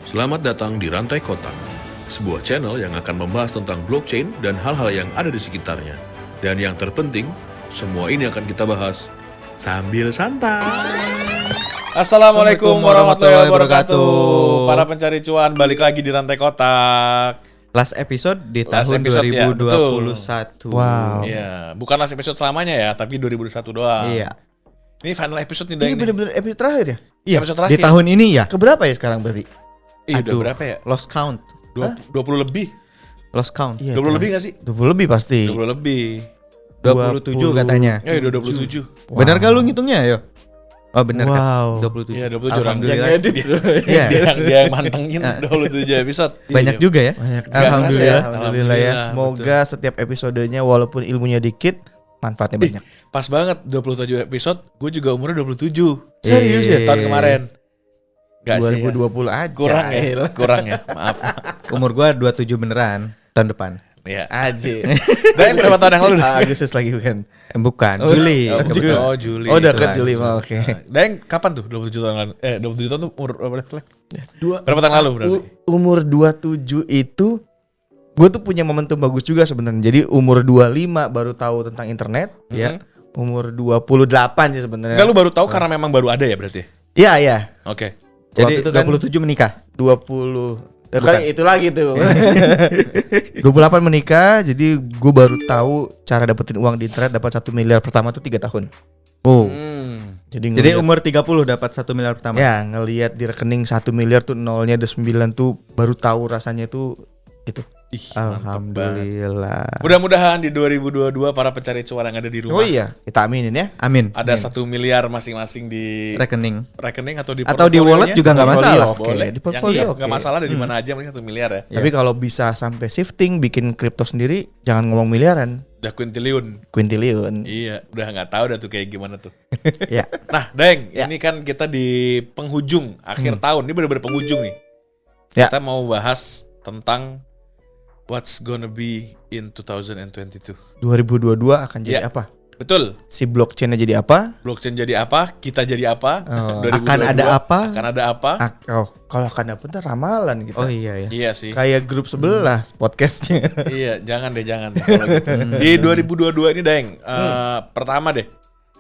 Selamat datang di Rantai Kotak, sebuah channel yang akan membahas tentang blockchain dan hal-hal yang ada di sekitarnya. Dan yang terpenting, semua ini akan kita bahas sambil santai. Assalamualaikum warahmatullahi wabarakatuh. Para pencari cuan, balik lagi di Rantai Kotak. Last episode di tahun episode, 2021. Wow. Iya, bukan last episode selamanya ya, tapi 2021 doang. Iya. Ini final episode nih, Ini Dang. bener-bener episode terakhir ya? Iya, Episode terakhir. di tahun ini ya. Keberapa ya sekarang berarti? Udah Aduh, berapa ya? Lost count. 20 lebih. Lost count. Iya, 20 lebih gak sih? 20 lebih pasti. 20 lebih. 27 katanya. Ya udah 27. Benar gak lu ngitungnya yo? Oh benar Wow. kan? 27. Iya 27 orang. Alhamdulillah. Yang edit, Dia, bro. Iya. dia yang mantengin 27 episode. Banyak Iya. juga ya. Banyak. Alhamdulillah. Alhamdulillah ya. Semoga setiap episodenya walaupun ilmunya dikit, manfaatnya banyak. Pas banget 27 episode, gue juga umurnya 27. Serius ya? Tahun kemarin. Gak sih ya. 2020 aja. Kurang ya, maaf. Umur gua 27 beneran tahun depan. Ya. Aja. Dan berapa tahun yang lalu? Agustus lagi bukan? Bukan, Oh, Juli. oh, Kebetulan. Oh, Juli. Oh, udah ke Itulah. Juli mah oke. Dan kapan tuh 27 tahun lalu? 27 tahun tuh umur berapa? Dua- Berapa tahun lalu berarti? Umur 27 itu gue tuh punya momentum bagus juga sebenarnya. Jadi umur 25 baru tahu tentang internet. Iya. Umur 28 sih sebenarnya. Enggak, lu baru tahu karena memang baru ada ya berarti? Iya, iya. Oke. Jadi Waktu itu kan 27 menikah. 20 Bukan. kali itu lagi tuh. 28 menikah, jadi gue baru tahu cara dapetin uang di internet dapat 1 miliar pertama tuh 3 tahun. Oh. Jadi Jadi ngeliat, umur 30 dapat 1 miliar pertama. ya ngelihat di rekening 1 miliar tuh nolnya ada 9 tuh baru tahu rasanya tuh itu. Ih, mantap banget. Alhamdulillah. Mudah-mudahan di 2022 para pencari cuan yang ada di rumah Oh iya, kita aminin ya. Amin. ada 1 miliar masing-masing di Rekening. rekening atau di Atau di wallet juga nggak Portfolio, masalah. oke. Boleh. Di portfolio, Yang oke. nggak masalah ada di mana aja, mending 1 miliar ya. Tapi kalau bisa sampai shifting bikin kripto sendiri, jangan ngomong miliaran, Udah kuintiliun. kuintiliun. Iya, udah nggak tahu dah tuh kayak gimana tuh. Ya. Nah, Deng, Ya. ini kan kita di penghujung akhir tahun. Ini benar-benar penghujung nih. Ya. Kita mau bahas tentang what's gonna be in 2022. 2022 akan jadi Ya. apa? Betul. Si blockchainnya jadi apa? Blockchain jadi apa? Kita jadi apa? Oh. 2022 Akan ada apa? Akan ada apa? Kalau akan dapet ntar ramalan gitu. Oh iya ya. Iya sih. Kayak grup sebelah podcastnya. Iya, jangan deh, jangan. Kalau gitu. Di 2022 ini, Deng, pertama deh,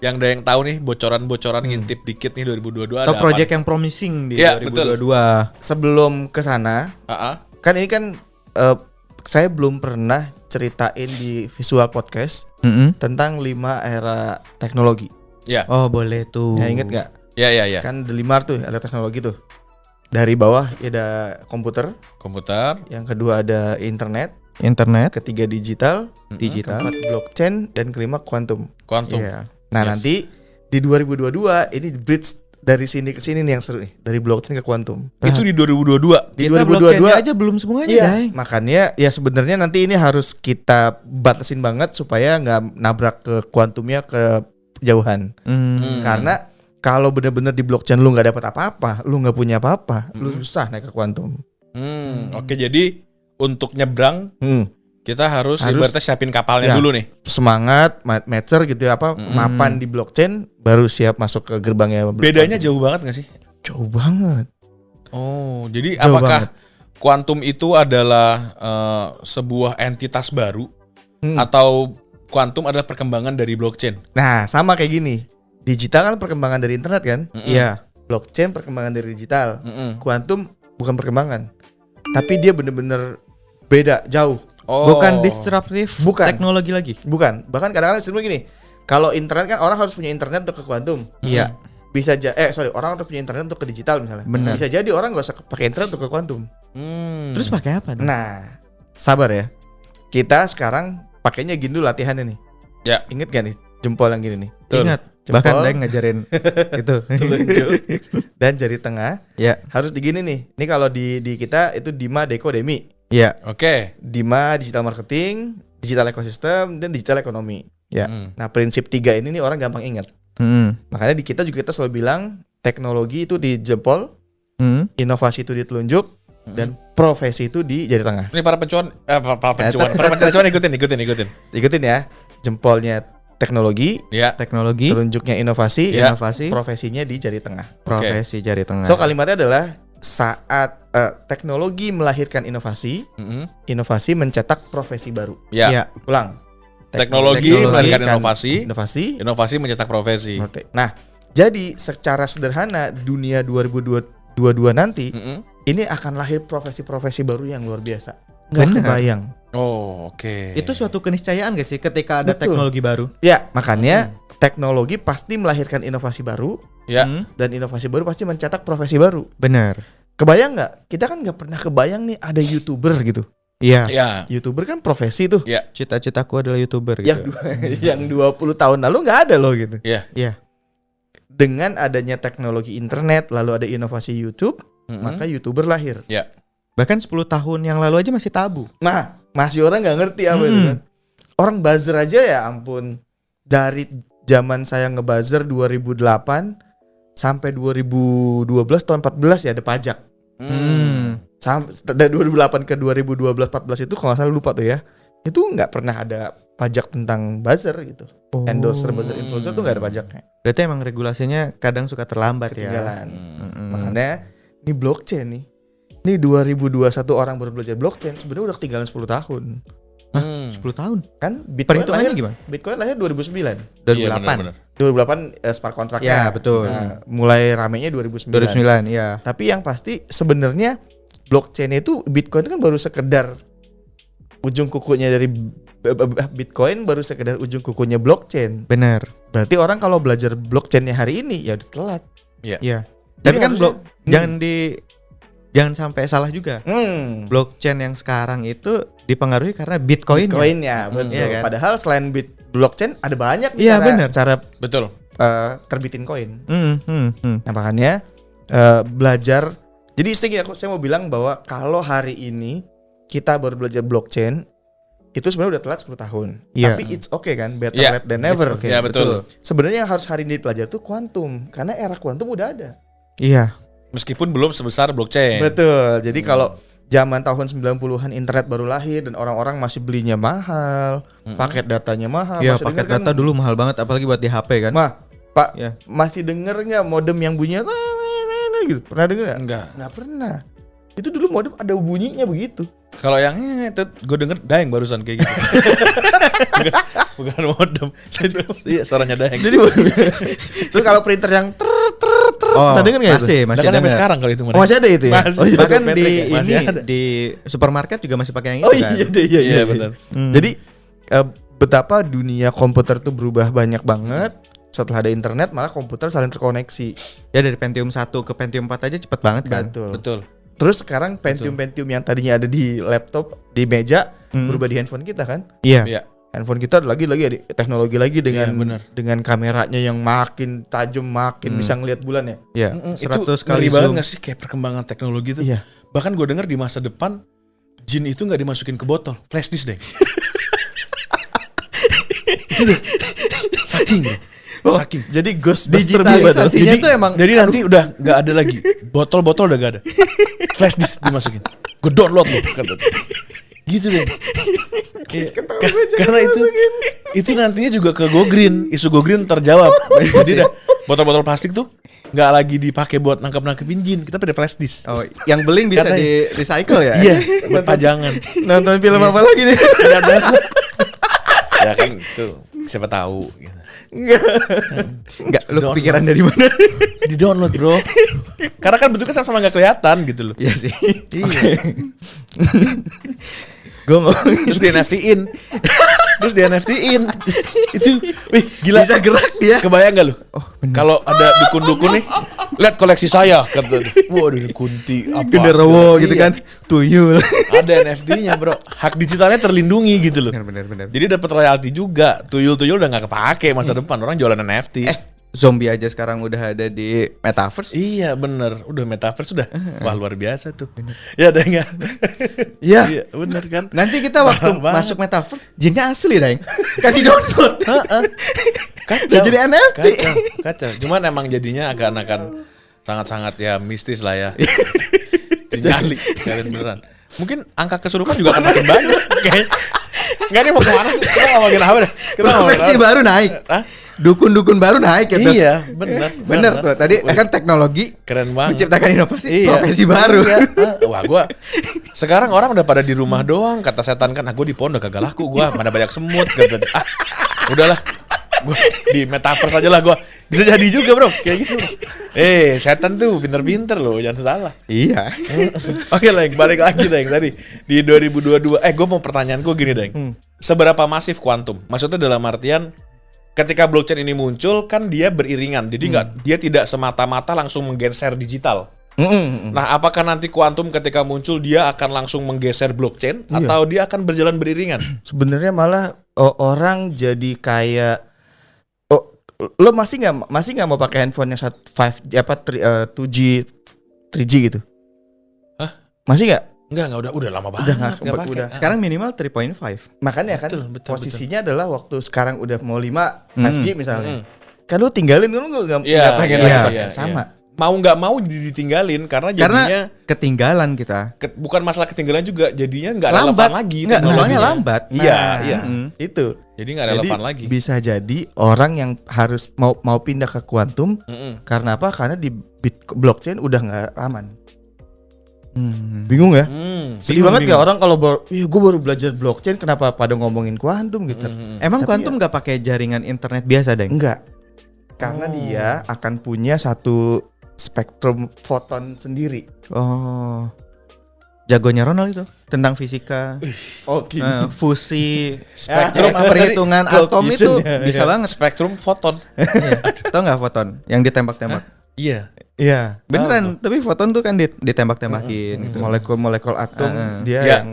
yang Deng tahu nih bocoran-bocoran ngintip dikit nih 2022 Atau ada project yang promising di Iya, 2022. Sebelum kesana, apa? kan ini kan saya belum pernah ceritain di visual podcast tentang 5 era teknologi. Ya, Oh boleh tuh. Ya inget gak? ya, ya, ya. Kan ada 5 tuh era teknologi tuh. Dari bawah ya ada komputer, Komputer, yang kedua ada internet, Internet, ketiga digital, digital. keempat blockchain, dan kelima kuantum. kuantum. Iya. Nah Yes. nanti di 2022 ini bridge dari sini ke sini nih yang seru nih, dari blockchain ke kuantum. Itu di 2022. Di Kita 2022 blockchain aja belum semuanya, Iya, Dai. makanya ya sebenarnya nanti ini harus kita batasin banget supaya nggak nabrak ke kuantumnya ke jauhan. Karena kalau bener-bener di blockchain lu nggak dapat apa-apa, lu nggak punya apa-apa, lu susah naik ke kuantum. Oke, jadi untuk nyebrang kita harus ibaratnya siapin kapalnya Ya. dulu nih. Semangat, matcher gitu ya, apa mapan di blockchain, baru siap masuk ke gerbangnya. Bedanya jauh banget gak sih? jauh banget. Oh, jadi Jauh apakah kuantum itu adalah sebuah entitas baru atau kuantum adalah perkembangan dari blockchain? Nah, sama kayak gini. Digital kan perkembangan dari internet kan? Iya. Blockchain perkembangan dari digital. Mm-mm. Kuantum bukan perkembangan. Tapi dia bener-bener beda, jauh. Oh. Bukan disruptif Bukan. teknologi lagi. Bukan. Bahkan kadang-kadang sebelum gini. Kalau internet kan orang harus punya internet untuk ke kuantum. Iya. Bisa orang harus punya internet untuk ke digital misalnya. Benar. Bisa jadi orang gak usah pakai internet untuk ke kuantum. Terus pakai apa dong? Nah, sabar ya. Kita sekarang pakainya gini dulu latihannya nih. Ya. Ingat gak nih jempol yang gini nih? Betul. Ingat. Jempol. Bahkan Dai ngajarin itu. Telunjuk dan jari tengah Ya. harus digini nih. Ini kalau di kita itu Dima, Deko, Demi. Iya. Oke. Dima digital marketing, digital ekosistem, dan digital ekonomi. Ya. Nah, prinsip 3 ini nih orang gampang ingat. Makanya di kita juga kita selalu bilang teknologi itu di jempol, inovasi itu di telunjuk, dan profesi itu di jari tengah. Ini para pencuan, para pencari cuan ikutin. Ikutin ya. Jempolnya teknologi, Ya. Teknologi, telunjuknya inovasi, Ya. inovasi, profesinya di jari tengah. profesi jari tengah. So kalimatnya adalah saat teknologi melahirkan inovasi, Mm-mm. inovasi mencetak profesi baru. Ya. Iya. Ulang. Teknologi melahirkan inovasi, Inovasi. inovasi mencetak profesi. Oke. Nah, jadi secara sederhana dunia 2022 nanti Mm-mm. ini akan lahir profesi-profesi baru yang luar biasa. Nggak Bener. kebayang. Oh, oke. Itu suatu keniscayaan gak sih ketika ada Betul. teknologi baru? Ya, makanya teknologi pasti melahirkan inovasi baru Ya. dan inovasi baru pasti mencetak profesi baru. Benar. Kebayang nggak? Kita kan nggak pernah kebayang nih ada YouTuber gitu. Iya. Ya. YouTuber kan profesi tuh. Ya. Cita-citaku adalah YouTuber gitu. Yang 20 tahun lalu nggak ada loh gitu. Ya. Iya. Dengan adanya teknologi internet lalu ada inovasi YouTube, Mm-mm. maka YouTuber lahir. Ya. Bahkan 10 tahun yang lalu aja masih tabu. Nah, masih orang nggak ngerti apa itu kan. Orang buzzer aja ya ampun. Dari zaman saya ngebuzzer 2008 sampai 2012 tahun 14 ya ada pajak. Sampai dari 2008 ke 2012-14 itu kalau nggak salah lupa tuh ya. Itu nggak pernah ada pajak tentang buzzer gitu. Endorser, buzzer, influencer tuh nggak ada pajaknya. Berarti emang regulasinya kadang suka terlambat ya. Ketinggalan. Mm-mm. Makanya ini blockchain nih. Ini 2021 orang baru belajar blockchain sebenarnya udah ketinggalan 10 tahun. 10 tahun. Kan Bitcoin Perhitungannya lahir gimana? Bitcoin lahir 2009. 2008. Iya, benar-benar. 2008 smart contract-nya. Ya, betul. Nah, mulai ramenya 2009. 2009, iya. Tapi yang pasti sebenarnya blockchain itu Bitcoin itu kan baru sekedar ujung kukunya dari Bitcoin, baru sekedar ujung kukunya blockchain. Benar. Berarti orang kalau belajar blockchainnya hari ini ya udah telat. Iya. Jadi Tapi kan harusnya- jangan sampai salah juga. Blockchain yang sekarang itu dipengaruhi karena Bitcoin. Bitcoinnya, betul. Iya kan? Padahal selain blockchain ada banyak nih Iya, cara, benar. cara Betul. terbitin koin. Hmm. Nah makanya belajar. Jadi saya mau bilang bahwa kalau hari ini kita baru belajar blockchain, itu sebenarnya udah telat 10 tahun. Iya. Tapi it's okay kan, better Iya, late than never. it's okay. Ya, betul. Sebenarnya yang harus hari ini dipelajari itu kuantum, karena era kuantum udah ada. Iya. Meskipun belum sebesar blockchain. Betul. Jadi kalau zaman tahun 90-an internet baru lahir dan orang-orang masih belinya mahal, paket datanya mahal. Iya, Masih paket denger kan, data dulu mahal banget apalagi buat di HP kan. Pak, Iya. masih denger nggak modem yang bunyinya gitu? Pernah denger nggak? Enggak. Nggak pernah. Itu dulu modem ada bunyinya begitu. Kalau yang itu gue denger Daeng barusan kayak gitu. bukan modem. Iya, suaranya Daeng. Jadi itu kalau printer yang pernah denger nggak itu? masih Bahkan sampai denger. sekarang kalau itu Oh, masih ada itu ya? Masih. Oh, iya, Bahkan dompet di ya? Masih ini ada. di supermarket juga masih pakai yang Oh itu kan. iya deh, iya Iya, benar. Jadi betapa dunia komputer tuh berubah banyak banget. Setelah ada internet malah komputer saling terkoneksi. Ya dari Pentium 1 ke Pentium 4 aja cepet banget kan. Betul. Betul. Terus sekarang Pentium yang tadinya ada di laptop, di meja, Hmm. berubah di handphone kita kan? Iya. Iya. Handphone kita lagi ada teknologi lagi dengan Iya, benar. dengan kameranya yang makin tajam, makin bisa ngelihat bulan ya. Iya. Itu 100 ngeri kali banget zoom. gak sih kayak perkembangan teknologi itu? Iya. Bahkan gue denger di masa depan jin itu nggak dimasukin ke botol, flash disk deh. Itu deh. Saking bro. Saking. Jadi Ghostbuster Digitalisasinya itu emang Jadi nanti udah nggak ada lagi botol-botol, udah gak ada. Flash disk dimasukin. Gue download loh kata. Gitu deh. Karena itu nantinya juga ke Go Green, isu Go Green terjawab. Jadi dah botol-botol plastik tuh nggak lagi dipakai buat nangkep-nangkepin jin, kita pakai flash disk. Oh, yang beling bisa Katanya. di recycle ya? Iya, buat pajangan. nonton film apa lagi nih? Nggak ada. Ya kan itu siapa tahu. Gitu. Enggak, lu Download. kepikiran dari mana? Di download bro. Karena kan bentuknya sama-sama nggak kelihatan gitu loh. Iya sih. Iya. Gue ngomongin Terus di NFT-in. Itu, wih gila. Bisa gerak dia. Kebayang gak lu? Kalau ada dukun-dukun nih, lihat koleksi saya kata dia. Waduh, kunti apa? Genderuwo segala. gitu Iya. kan. Tuyul. Ada NFT-nya bro. Hak digitalnya terlindungi gitu loh. Benar. Jadi dapat royalti juga. Tuyul-tuyul udah nggak kepake masa depan. Orang jualan NFT. Zombie aja sekarang udah ada di metaverse. Iya bener. Udah metaverse sudah. Wah luar biasa tuh. Ya ada nggak? Iya. Iya bener kan. Nanti kita waktu Parah banget. masuk metaverse, jinnya asli, Daeng. Kan di download. Kacau. Jadi NFT. Kacau. Cuman emang jadinya akan sangat-sangat ya mistis lah ya. Nyali kalian beneran. Mungkin angka kesurupan juga akan makin banyak. Kayak nggak nih mau kemana sih? Kita ngomongin apa deh? Kita ngomongin Profesi apa? baru naik. Hah? Dukun-dukun baru naik gitu. Iya, benar. Bener tuh. Tadi kan teknologi Keren banget. menciptakan inovasi, Iya. profesi baru. Iya. Wah, gua sekarang orang udah pada di rumah doang, kata setan kan, gua di pondok kagak laku gua, mana banyak semut kata. Udahlah. Gua di metaverse aja lah gua. Bisa jadi juga, Bro. Kayak gitu. Setan tuh pinter-pinter loh, jangan salah. Iya. Oke, Leng, balik lagi Leng tadi di 2022. Gue mau pertanyaan gue gini, Leng. Seberapa masif kuantum? Maksudnya dalam artian ketika blockchain ini muncul kan dia beriringan. Jadi dia tidak semata-mata langsung menggeser digital. Nah, apakah nanti kuantum ketika muncul dia akan langsung menggeser blockchain atau dia akan berjalan beriringan? Sebenarnya malah orang jadi kayak lo masih nggak mau pakai handphone yang 2G 3G gitu? Hah? Masih nggak? Enggak, udah lama banget. Udah nggak pakai. udah. Sekarang minimal 3.5. Makanya kan Betul, posisinya adalah waktu sekarang udah mau 5G misalnya. Kan lu tinggalin lu nggak Iya, pengen iya, lagi iya, pakai iya. sama. Mau nggak mau ditinggalin karena jadinya Ketinggalan kita. bukan masalah ketinggalan juga, jadinya nggak Lambat. relevan lagi. Enggak, teknologinya. soalnya lambat. Iya, Nah, iya. Itu. Jadi nggak relevan lagi. Bisa jadi orang yang harus mau pindah ke kuantum karena apa? Karena di blockchain udah nggak aman. Bingung ya? Sedih banget gak orang kalau gue baru belajar blockchain kenapa pada ngomongin kuantum gitu? Emang Tapi kuantum nggak pakai jaringan internet biasa, Deng? Enggak. Karena dia akan punya satu spektrum foton sendiri. Oh. Jagonya Ronald itu tentang fisika, Oh, fusi, Spektrum apa perhitungan tadi? atom Gold itu vision, bisa banget. Spektrum foton. Tahu nggak foton yang ditembak-tembak? Iya. Iya. Beneran, tapi foton tuh kan ditembak-tembakin gitu. Molekul-molekul atom dia Ya, yang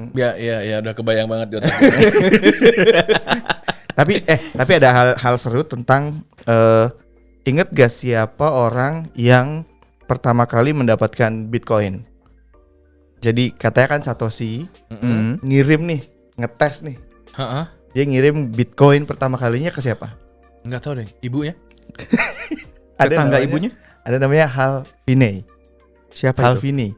ya udah kebayang banget di otak. tapi ada hal seru tentang inget gak siapa orang yang pertama kali mendapatkan Bitcoin? Jadi katanya kan Satoshi ngirim nih, ngetes nih. Heeh. Dia ngirim Bitcoin pertama kalinya ke siapa? Enggak tahu deh, ibunya. Tetangga namanya- ibunya? Ada namanya Hal Finney. Siapa Hal itu? Finney.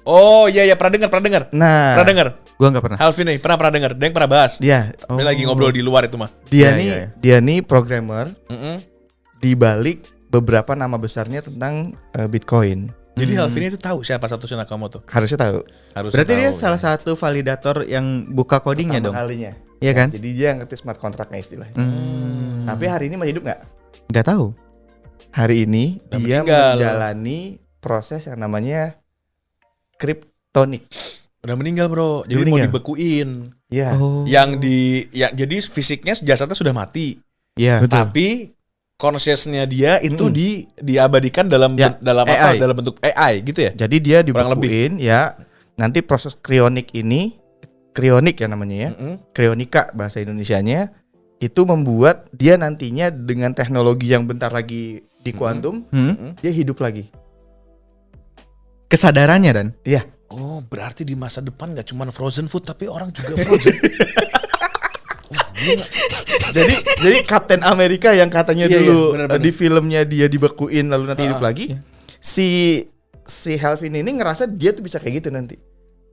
Oh iya pernah dengar. Nah, Pernah dengar. Gua nggak pernah. Halvin nih, pernah dengar. Deng pernah bahas. dia Dia lagi ngobrol di luar itu mah. Iya, nih iya. dia nih programmer Mm-mm. di balik beberapa nama besarnya tentang Bitcoin. Jadi Halvin itu tahu siapa Satoshi Nakamoto. Harusnya tahu. Harus Berarti dia tahu, salah ya. satu validator yang buka codingnya Pertama dong. kalinya. Iya kan? Jadi dia yang ngerti smart contract istilahnya. Tapi hari ini masih hidup nggak? Nggak tahu. Hari ini Udah dia meninggal. menjalani proses yang namanya kryptonik. Udah meninggal, Bro. Jadi Dia mau meninggal. dibekuin. Iya. Oh. Jadi fisiknya jasadnya sudah mati. Iya. Betul. Tapi consciousnya dia itu diabadikan dalam Ya, dalam apa? AI. Dalam bentuk AI gitu ya. Jadi dia Kurang dibekuin ya. Nanti proses krionik ini, krionik ya namanya ya. Mm-mm. Krionika bahasa Indonesianya itu membuat dia nantinya dengan teknologi yang bentar lagi di kuantum dia hidup lagi. Kesadarannya dan. Iya. Oh, berarti di masa depan nggak cuma frozen food tapi orang juga frozen. Wah, gila. Jadi Kapten Amerika yang katanya Iya, dulu iya, benar-benar. di filmnya dia dibekuin lalu nanti hidup lagi. Iya. Si Halvin ini ngerasa dia tuh bisa kayak gitu nanti.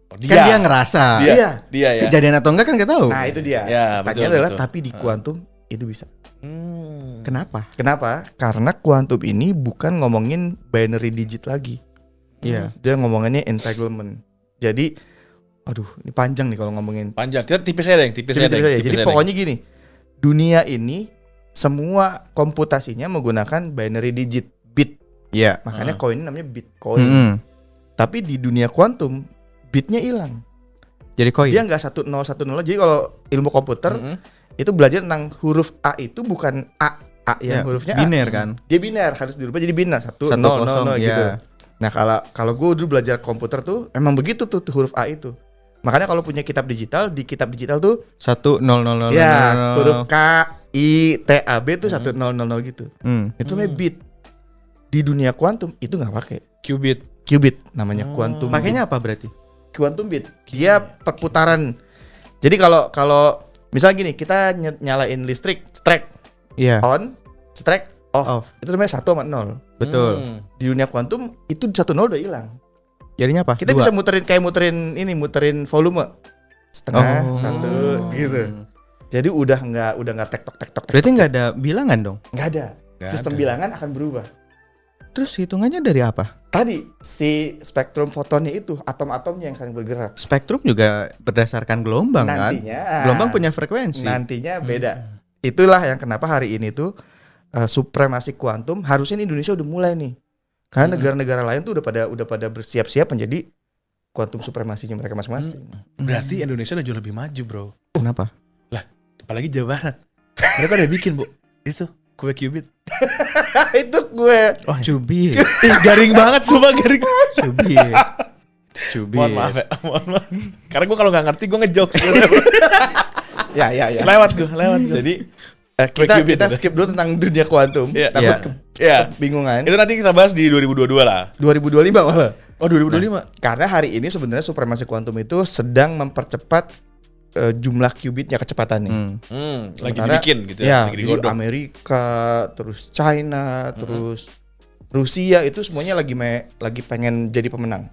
Oh, Kan dia ngerasa. Iya. Dia ya. Kejadian atau enggak kan nggak tahu. Nah, itu dia. Ya, Tanya betul, adalah betul. tapi di kuantum itu bisa. Kenapa? Kenapa? Karena kuantum ini bukan ngomongin binary digit lagi. Iya. Dia ngomongannya entanglement. Jadi aduh, ini panjang nih kalau ngomongin. Panjang. Kita tipis aja, Deng. Tipis aja, Tipis-tipis Deng. aja. Tipis Jadi aja, Deng. pokoknya gini. Dunia ini semua komputasinya menggunakan binary digit bit. Iya. Makanya koin ini namanya Bitcoin. Tapi di dunia kuantum bitnya hilang. Jadi koin. Dia nggak 1010. Jadi kalau ilmu komputer itu belajar tentang huruf A itu bukan A yang Ya, hurufnya biner A. kan. Dia biner, harus dirubah jadi biner 1 0 1, 0 0, gitu. ya. Nah, kalau gue dulu belajar komputer tuh emang begitu tuh huruf A itu. Makanya kalau punya kitab digital, di kitab digital tuh 1 0 0 0. ya huruf K I T A B tuh 1 0 0 0 gitu. Itu namanya bit. Di dunia kuantum itu nggak pakai. Qubit. Qubit namanya kuantum. Pakainya apa berarti? Quantum bit. Dia perputaran. Jadi kalau misalnya gini, kita nyalain listrik, strike Iya. on, strike off. Off. Itu namanya 1 sama 0. Betul. Di dunia kuantum itu 1 0 udah hilang. Jadinya apa? Kita 2. bisa muterin volume. Setengah, Oh. 1 gitu. Jadi udah nggak tek tok. Berarti nggak ada bilangan dong. Nggak ada. Nggak Sistem ada. bilangan akan berubah. Terus hitungannya dari apa? Tadi si spektrum fotonnya itu atom-atomnya yang saling bergerak. Spektrum juga berdasarkan gelombang Nantinya kan. Gelombang punya frekuensi. nantinya beda. Itulah yang kenapa hari ini tuh supremasi kuantum harusnya di Indonesia udah mulai nih. Karena negara-negara lain tuh udah pada bersiap-siap menjadi kuantum supremasinya mereka masing-masing. Berarti Indonesia udah jauh lebih maju, bro. Kenapa? Apalagi Jawa Barat. Mereka udah bikin, Bu. Itu kue qubit. Itu gue. Cubit. Ih, garing banget, sumpah garing. Cubit. Cubit. Mohon maaf ya, mohon maaf. Karena gue kalau nggak ngerti gue ngejok sebenarnya. Ya. lewat gue. Jadi Kue qubit kita itu. skip dulu tentang dunia kuantum. Iya. Takut Ya, kebingungan. itu nanti kita bahas di 2022 lah. 2025 malah. Oh, 2025. Karena hari ini sebenarnya supremasi kuantum itu sedang mempercepat jumlah qubitnya kecepatannya. Lagi Sementara- dibikin gitu Ya, lagi jadi digodok. Amerika, terus China, terus Rusia itu semuanya lagi pengen jadi pemenang.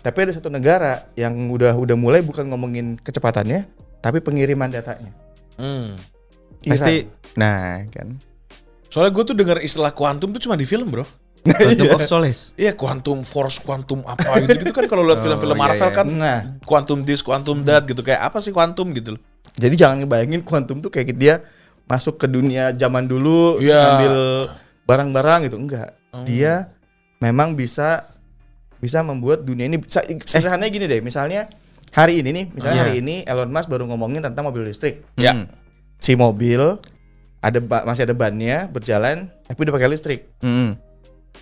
Tapi ada satu negara yang udah mulai bukan ngomongin kecepatannya, tapi pengiriman datanya. Pasti. Nah, kan. Soalnya gue tuh dengar istilah kuantum tuh cuma di film, bro. Quantum of Solace. Iya, quantum force, quantum apa gitu kan kalau lihat film-film iya, Marvel iya. kan Nah, quantum this, quantum that gitu. Kayak apa sih quantum gitu loh. jadi jangan ngebayangin kuantum tuh kayak dia masuk ke dunia zaman dulu, Iya. ngambil barang-barang gitu. Enggak. Dia memang bisa membuat dunia ini sederhananya gini deh. Misalnya hari ini nih, hari ini Elon Musk baru ngomongin tentang mobil listrik. Ya. Si mobil masih ada bannya berjalan, tapi udah pakai listrik.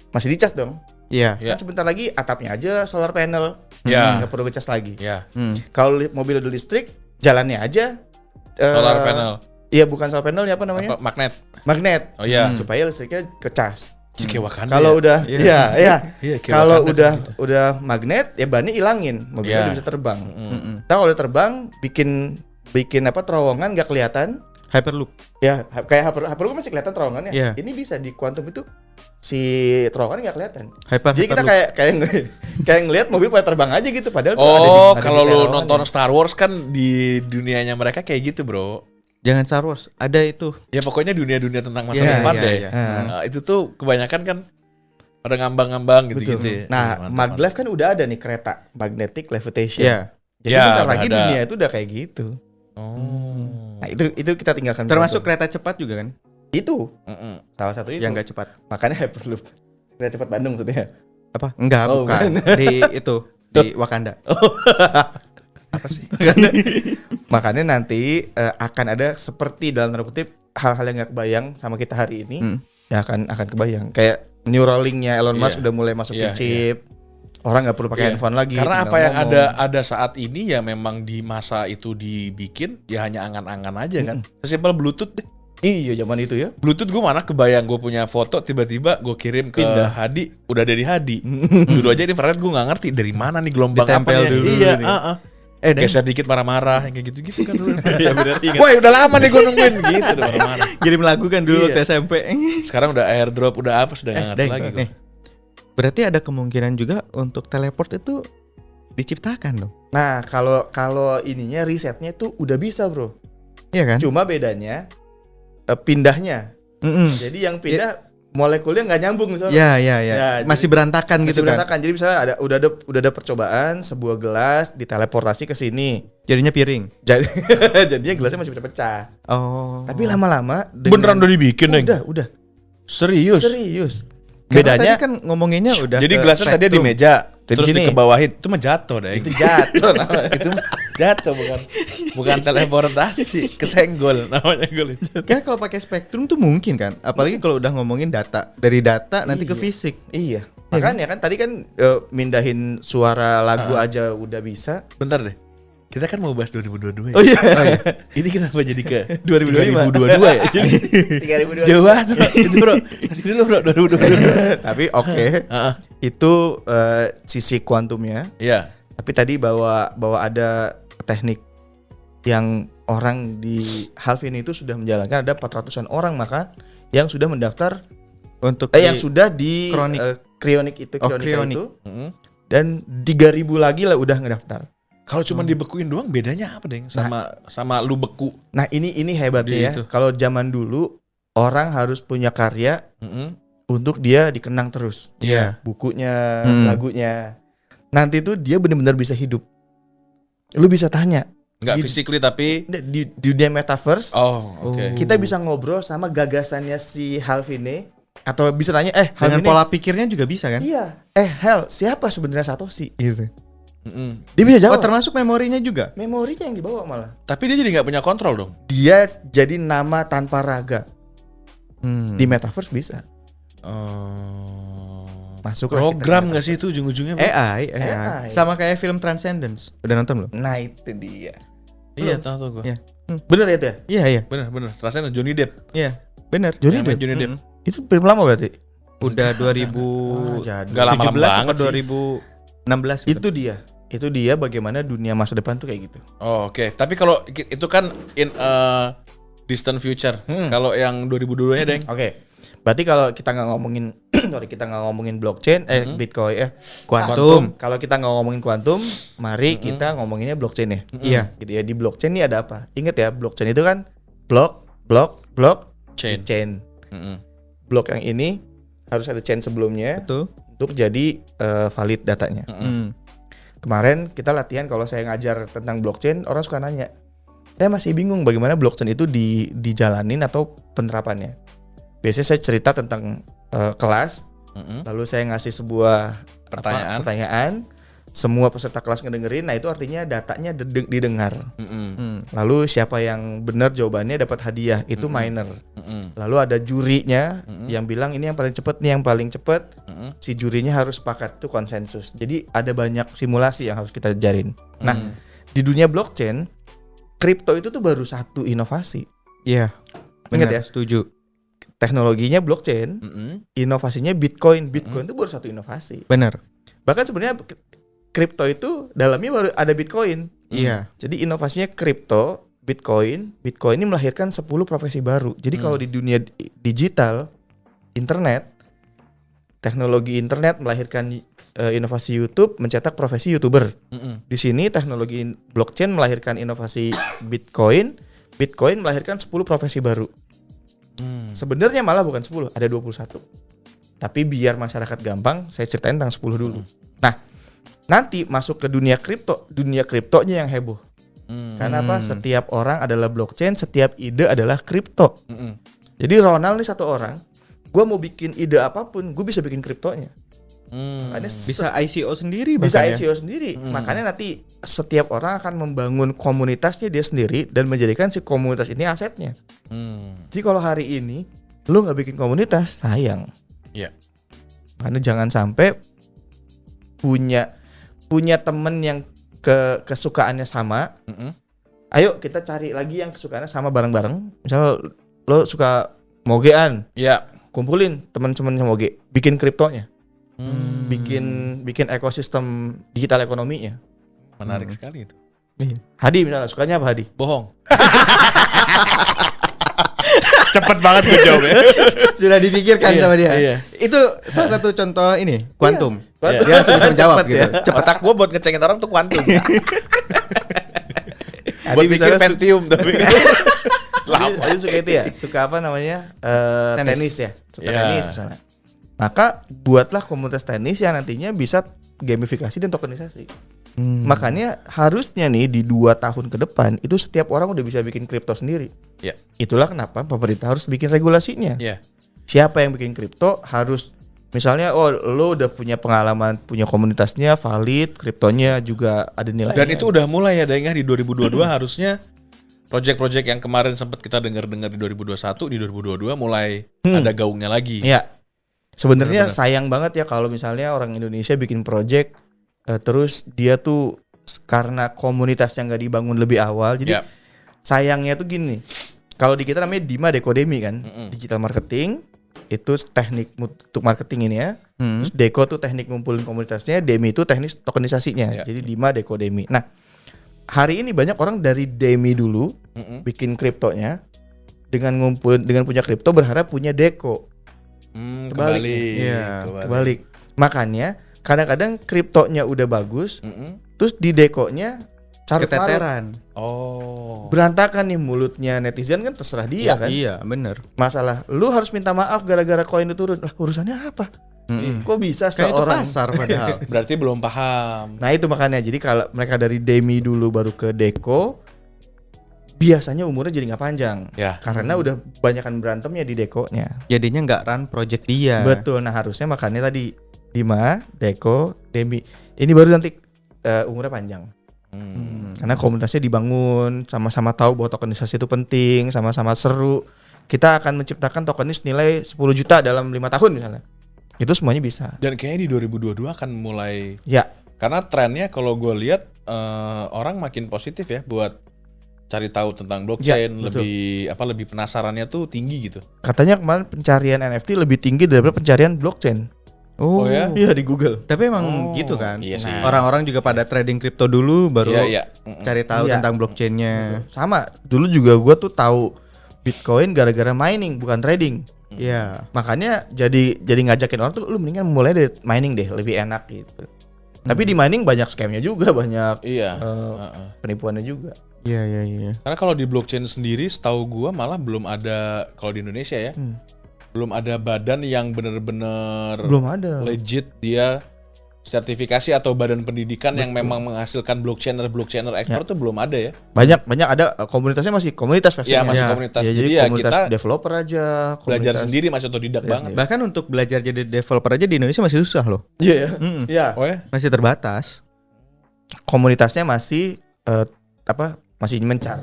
Masih dicas dong. Iya. Ya. Kan sebentar lagi atapnya aja solar panel. Ya. Nggak perlu ngecas lagi. Ya. Kalau mobil udah listrik, jalannya aja Solar panel. Iya, bukan solar panel, ya apa namanya? Apa, magnet. Magnet. Oh iya. Supaya listriknya kecas. Kayak Wakanda. Kalau ya. udah Iya. iya. Iya, kayak Kalau Wakanda udah magnet, ya bannya ilangin, mobilnya Iya. udah bisa terbang. Nah, kalau udah terbang bikin apa terowongan nggak kelihatan. Hyperloop. Ya, kayak Hyperloop masih kelihatan terowongannya. Iya. Ini bisa di kuantum itu si terowongan nggak kelihatan. Jadi kita kayak ngelihat mobil pada terbang aja gitu, padahal tuh ada Oh, di kalau lu terowongannya. nonton Star Wars kan di dunianya mereka kayak gitu, bro. Jangan Star Wars. Ada itu. Ya pokoknya dunia-dunia tentang masa Iya, depan iya, deh. iya. Nah, itu tuh kebanyakan kan pada ngambang-ngambang gitu-gitu. Betul. ya. Nah, Mantap, maglev kan udah ada nih kereta magnetic levitation. Iya. Jadi Ya, bentar udah lagi ada. dunia itu udah kayak gitu. mantap. Oh. Nah, itu kita tinggalkan. Termasuk kuantum. kereta cepat juga kan? itu Mm-mm. salah satu itu. Yang nggak cepat. Makanya Hyperloop. Kereta cepat Bandung maksudnya. Apa? Enggak, Oh, bukan. Di itu, di Wakanda. Apa sih? Makanya nanti akan ada seperti dalam tanda kutip hal-hal yang nggak kebayang sama kita hari ini, ya akan kebayang. Kayak Neuralink-nya Elon Musk Iya. udah mulai masukin Iya, chip. Orang nggak perlu pakai Iya. handphone lagi. Karena tinggal apa yang ngomong. ada saat ini ya memang di masa itu dibikin ya hanya angan-angan aja kan. Sesimpel Bluetooth deh. Iya, zaman itu ya. Bluetooth gue mana kebayang gue punya foto tiba-tiba gue kirim ke Pindah. Hadi, udah dari Hadi. Dulu aja infrared gue nggak ngerti dari mana nih gelombang Ditempel apa dulu Iya, nih. Deng. Geser dikit marah-marah yang kayak gitu-gitu kan dulu. Iya benar. Woi udah lama nih gue nungguin gitu udah marah-marah. Kirim lagu kan dulu Iya. waktu SMP. Sekarang udah airdrop udah apa sudah nggak ngerti Deng, lagi gue. nih. Berarti ada kemungkinan juga untuk teleport itu diciptakan dong. Nah, kalau ininya risetnya tuh udah bisa, Bro. Iya kan? Cuma bedanya pindahnya. Jadi yang pindah molekulnya nggak nyambung misalnya. Ya, ya, ya. Ya, Masih jadi- berantakan Masih gitu kan. berantakan. Jadi misalnya udah ada percobaan sebuah gelas diteleportasi ke sini. Jadinya piring. Jadi jadinya gelasnya masih bisa pecah. Oh. Tapi lama-lama Beneran udah dibikin Deng? udah. Serius? Serius. Karena Bedanya tadi kan ngomonginnya udah Jadi ke gelasnya tadi di spektrum. meja, Di terus sini. dikebawahin, itu mah jatuh deh. itu jatuh namanya. Itu mah jatuh bukan teleportasi, kesenggol namanya gol itu. Kan kalau pakai spektrum tuh mungkin kan. Apalagi kalau udah ngomongin data. Dari data nanti ke Iya. fisik. Iya. Makanya kan tadi kan mindahin suara lagu aja udah bisa. Bentar deh. Kita kan mau bahas 2022 ya. Oh iya. Ini kenapa jadi ke 2025? 2022 ya? Jadi 3022. jauh banget. Itu bro, nanti dulu bro 2022. Tapi oke. Heeh. Itu sisi kuantumnya. Iya. Tapi tadi bahwa ada teknik yang orang di Halvin itu sudah menjalankan, ada 400-an orang maka yang sudah mendaftar Untuk yang sudah di Kronik. Krionik itu Oh, Krionika Krionik. itu Heeh. dan 3.000 lagi lah udah ngedaftar. Kalau cuma dibekuin doang bedanya apa, Deng? Sama lu beku. Nah, ini hebatnya ya. Gitu. Kalau zaman dulu orang harus punya karya untuk dia dikenang terus. Iya. Bukunya, lagunya. Nanti tuh dia benar-benar bisa hidup. Lu bisa tanya. Nggak physically tapi Di dunia metaverse, oke. kita bisa ngobrol sama gagasannya si Halvine. Atau bisa tanya, Dengan Halvine, pola pikirnya juga bisa kan? iya. Hel, siapa sebenarnya Satoshi? Gitu. Mm-mm. Dia bisa Oh, jawab. termasuk memorinya juga. Memorinya yang dibawa malah. Tapi dia jadi nggak punya kontrol dong. Dia jadi nama tanpa raga. Di metaverse bisa. Masuk Program nggak sih itu ujung-ujungnya? Bro? AI. Sama kayak film Transcendence. Udah nonton belum? Nah itu dia. Iya, tahu gue. Iya. Bener ya tuh ya? Iya. Bener. Rasanya Johnny Depp. Iya, bener. Johnny Yang main Depp? Johnny Depp. Itu film lama berarti? Udah Jadul. Nggak lama-lama 2017 banget atau sih. 2016 gitu. Itu dia bagaimana dunia masa depan tuh kayak gitu. Oh, oke. Tapi kalau itu kan in a distant future. Kalau yang 2022-nya, Deng. Oke. Berarti kalau kita nggak ngomongin blockchain, Bitcoin, Kuantum. Kalau kita nggak ngomongin kuantum, mari kita ngomonginnya blockchain ya. Iya. Gitu ya. Di blockchain ini ada apa? Ingat ya, blockchain itu kan blok, chain. Mm-mm. Blok yang ini harus ada chain sebelumnya Betul. untuk jadi valid datanya. Kemarin kita latihan, kalau saya ngajar tentang blockchain, orang suka nanya, saya masih bingung bagaimana blockchain itu dijalanin atau penerapannya. Biasanya saya cerita tentang kelas, lalu saya ngasih sebuah pertanyaan, semua peserta kelas ngedengerin, nah itu artinya datanya didengar. Lalu siapa yang benar jawabannya dapat hadiah, itu minor. Lalu ada jurinya yang bilang ini yang paling cepat, nih yang paling cepat. Si jurinya harus sepakat, itu konsensus. Jadi ada banyak simulasi yang harus kita ajarin. Nah, di dunia blockchain, kripto itu tuh baru satu inovasi. Iya. Ingat Benar, ya? setuju. Teknologinya blockchain, inovasinya Bitcoin. Bitcoin itu baru satu inovasi. Benar. Bahkan sebenarnya kripto itu dalamnya baru ada Bitcoin. Iya. Jadi inovasinya kripto, Bitcoin ini melahirkan 10 profesi baru. Jadi kalau di dunia digital, internet, teknologi internet melahirkan inovasi YouTube, mencetak profesi YouTuber. Di sini teknologi blockchain melahirkan inovasi Bitcoin melahirkan 10 profesi baru. Sebenarnya malah bukan 10, ada 21. Tapi biar masyarakat gampang, saya ceritain tentang 10 dulu. Nah, nanti masuk ke dunia kriptonya yang heboh. Karena apa? Setiap orang adalah blockchain, setiap ide adalah kripto. Jadi Ronald nih satu orang, gue mau bikin ide apapun, gue bisa bikin kriptonya. Makanya Bisa ICO sendiri bisa bahkan ya. ICO sendiri. Makanya nanti setiap orang akan membangun komunitasnya dia sendiri dan menjadikan si komunitas ini asetnya. Jadi kalau hari ini lu nggak bikin komunitas, sayang. Iya. Makanya jangan sampai punya temen yang kesukaannya sama. Ayo kita cari lagi yang kesukaannya sama bareng-bareng. Misal lo suka mogean, Iya. kumpulin teman-temannya moge, bikin kriptonya. Bikin ekosistem digital ekonominya. Menarik sekali itu. Hadi misalnya sukanya apa Hadi? Bohong. Cepet banget gue jawabnya. Sudah dipikirkan Iya, sama dia. iya. Itu salah satu contoh ini, kuantum. Iya. Dia langsung bisa menjawab Cepet gitu. ya. Otak gue buat ngecengin orang tuh kuantum. Hadi Buat bikin misalnya Pentium tapi. Hadi suka itu ya? Suka apa namanya? Tenis ya. Suka Iya. tenis misalnya. Maka buatlah komunitas tenis yang nantinya bisa gamifikasi dan tokenisasi. Makanya harusnya nih di 2 tahun ke depan itu setiap orang udah bisa bikin kripto sendiri. Iya. Itulah kenapa pemerintah harus bikin regulasinya. Iya. Siapa yang bikin kripto harus, misalnya lo udah punya pengalaman, punya komunitasnya valid, kriptonya juga ada nilainya. Dan itu udah mulai ya Deng ya di 2022 harusnya project-project yang kemarin sempat kita dengar-dengar di 2021 di 2022 mulai ada gaungnya lagi. Iya. Sebenarnya Benar-benar. sayang banget ya kalau misalnya orang Indonesia bikin project terus dia tuh karena komunitas yang nggak dibangun lebih awal. Jadi Iya. sayangnya tuh gini. Kalau di kita namanya Dima Dekodemi kan, digital marketing itu teknik untuk marketing ini ya. Terus Deko tuh teknik ngumpulin komunitasnya, Demi itu teknik tokenisasinya. Iya. Jadi Dima Dekodemi. Nah, hari ini banyak orang dari Demi dulu bikin kriptonya dengan punya kripto berharap punya Deko. Kebalik. Iya, Kebalik. Makanya kadang-kadang kriptonya udah bagus, terus di dekonya carut-marut, keteteran. Oh. berantakan nih mulutnya netizen kan terserah dia kan. Iya, bener. Masalah lu harus minta maaf gara-gara koin itu turun. Lah urusannya apa? Kok bisa Kayak itu seorang pasar padahal. Berarti belum paham. Nah itu makanya jadi kalau mereka dari Demi dulu baru ke Deko, biasanya umurnya jadi nggak panjang. Ya. Karena udah banyakan berantemnya di Dekonya. Jadinya nggak run project dia. Betul. Nah harusnya makanya tadi Dima, Deko, Demi ini baru nanti umurnya panjang. Karena komunitasnya dibangun, sama-sama tahu bahwa tokenisasi itu penting, sama-sama seru. Kita akan menciptakan tokenis nilai 10 juta dalam 5 tahun misalnya. Itu semuanya bisa. Dan kayaknya di 2022 akan mulai. Ya, Karena trennya kalau gue lihat orang makin positif ya buat cari tahu tentang blockchain, Ya, betul. lebih penasarannya tuh tinggi gitu. katanya kemarin pencarian NFT lebih tinggi daripada pencarian blockchain. Oh ya? Iya di Google. Tapi emang Oh, gitu kan. iya sih. Orang-orang juga pada trading kripto dulu baru Iya. cari tahu Iya. tentang blockchainnya. Sama, dulu juga gua tuh tahu Bitcoin gara-gara mining bukan trading. Iya. Makanya jadi ngajakin orang tuh lu mendingan mulai dari mining deh, lebih enak gitu. Tapi di mining banyak scamnya juga, banyak Iya. penipuannya juga. Iya. Karena kalau di blockchain sendiri, setahu gua malah belum ada kalau di Indonesia ya, belum ada badan yang benar-benar Belum ada. legit dia sertifikasi atau badan pendidikan yang memang menghasilkan blockchainer ekspor tuh belum ada ya. Banyak ada komunitasnya masih komunitas Ya versinya. masih Ya. komunitas. Ya, jadi Jadi ya komunitas kita developer aja, belajar komunitas- sendiri masih otodidak Belajar banget. sendiri. Bahkan untuk belajar jadi developer aja di Indonesia masih susah loh. Iya ya. Iya. Oh ya? Masih terbatas. Komunitasnya masih masih mencar.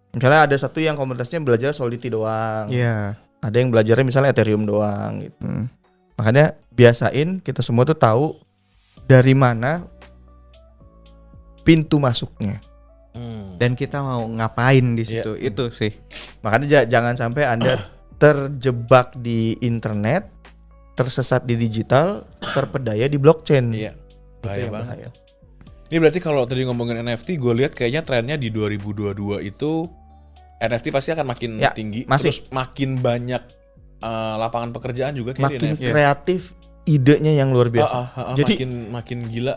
Misalnya ada satu yang komunitasnya belajar Solidity doang. Iya. Ada yang belajarnya misalnya Ethereum doang gitu. Makanya biasain kita semua tuh tahu dari mana pintu masuknya. Dan kita mau ngapain di situ? Itu sih. Makanya jangan sampai Anda terjebak di internet, tersesat di digital, terpedaya di blockchain. Iya. Itu Bahaya yang banget. bahaya. Ini berarti kalau tadi ngomongin NFT, gue lihat kayaknya trennya di 2022 itu NFT pasti akan makin Ya, tinggi, masih. terus makin banyak lapangan pekerjaan juga kayak Makin di NFT. kreatif, idenya yang luar biasa. Jadi makin gila.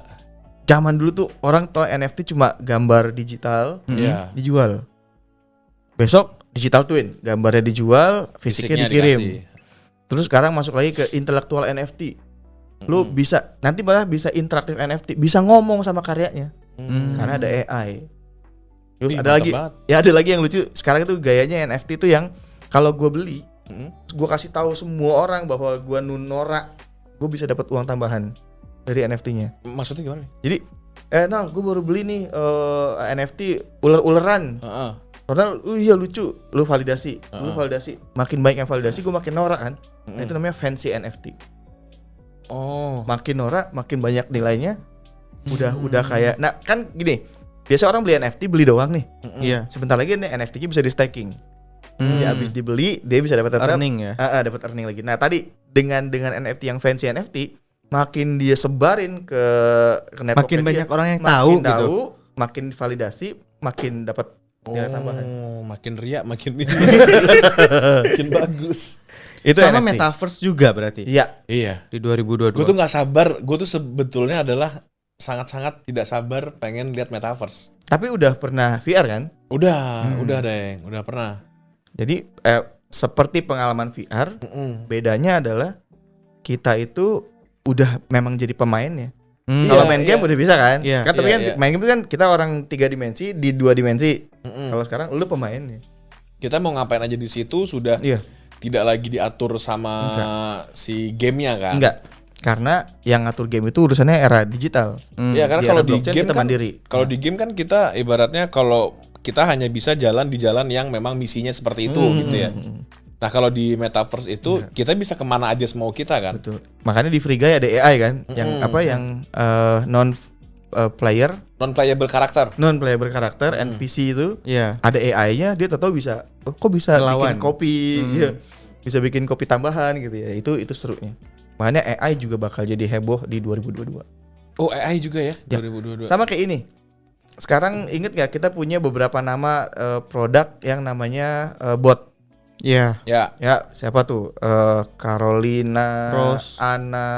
zaman dulu tuh orang tahu NFT cuma gambar digital Ya. dijual. Besok digital twin, gambarnya dijual, fisiknya dikirim. dikasih. Terus sekarang masuk lagi ke intelektual NFT. Lu bisa nanti malah bisa interaktif NFT, bisa ngomong sama karyanya karena ada AI. Terus Ih, ada mantap lagi, banget. ya ada lagi yang lucu. Sekarang itu gayanya NFT itu yang kalau gue beli, gue kasih tahu semua orang bahwa gue Nunora, gue bisa dapat uang tambahan dari NFT-nya. Maksudnya gimana nih? Jadi, Nal, gue baru beli nih NFT ular-ularan. Heeh. Ronald, iya lucu, lu validasi, makin banyak yang validasi, gue makin norak kan. Nah, itu namanya fancy NFT. Oh. Makin norak, makin banyak nilainya. Udah kayak, nah kan gini, biasa orang beli NFT beli doang nih. Iya. Sebentar lagi nih NFT-nya bisa di staking. Jadi abis dibeli, dia bisa dapat tetap Earning ya. dapat earning lagi. Nah tadi dengan NFT yang fancy NFT, makin dia sebarin ke network Makin dia, banyak orang yang makin tahu gitu. makin validasi, makin dapat nilai tambahan. Makin riak, makin bagus. Itu Sama NFT. metaverse juga berarti. Iya. Iya. Di 2022. Gue tuh nggak sabar. Gue tuh sebetulnya adalah sangat-sangat tidak sabar pengen lihat metaverse. Tapi udah pernah VR kan? Udah Deng, udah pernah. Jadi seperti pengalaman VR, bedanya adalah kita itu udah memang jadi pemainnya. Kalau main game udah bisa kan? Iya. Kan tapi Iya, kan iya. main game itu kan kita orang 3 dimensi di 2 dimensi. Kalau sekarang lu pemainnya. Kita mau ngapain aja di situ sudah Iya. tidak lagi diatur sama si gamenya kan? Enggak. Karena yang ngatur game itu urusannya era digital. Ya karena Di kalau era di blockchain game kita kan, mandiri. kalau di game kan kita ibaratnya kalau kita hanya bisa jalan di jalan yang memang misinya seperti itu gitu ya. Nah kalau di metaverse itu kita bisa kemana aja semau kita kan? Betul. Makanya di Free Guy ada AI kan, yang apa yang non Non-playable karakter. playable karakter NPC itu Iya. ada AI-nya, dia tahu bisa kok bisa Melawan. bikin kopi, iya. Bisa bikin kopi tambahan gitu ya. Itu serunya. Makanya AI juga bakal jadi heboh di 2022. Oh AI juga ya, Ya. 2022. Sama kayak ini. Sekarang inget gak kita punya beberapa nama produk yang namanya bot. Iya. Ya. Ya, siapa tuh? Carolina, Rose. Anna,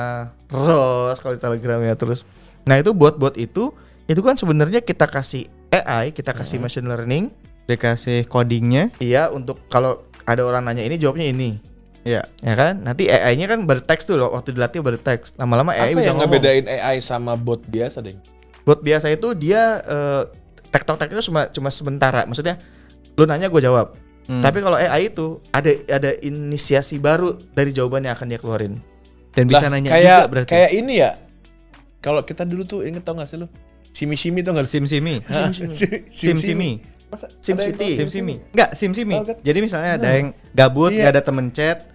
Rose kalau di Telegram ya terus. Nah, itu bot-bot itu itu kan sebenarnya kita kasih AI, kita kasih machine learning, Dikasih codingnya. iya untuk kalau ada orang nanya ini jawabnya ini. Ya. Ya kan? Nanti AI-nya kan berteks tuh loh, waktu dilatih berteks. Lama-lama AI Apa bisa yang ngomong. ngebedain AI sama bot biasa, Deng? Bot biasa itu dia tektok-tek itu cuma sementara. Maksudnya lu nanya gue jawab. Tapi kalau AI itu ada inisiasi baru dari jawaban yang akan dia keluarin. Dan bisa Lah, nanya kayak, juga berarti. kayak ini ya. Kalau kita dulu tuh inget tau gak sih lu? Simi-simi tau gak lu? SimSimi. Hah? SimSimi. SimCity. SimSimi. Enggak, SimSimi. Oh, kan? Jadi misalnya ada yang gabut, Iya. gak ada temen chat,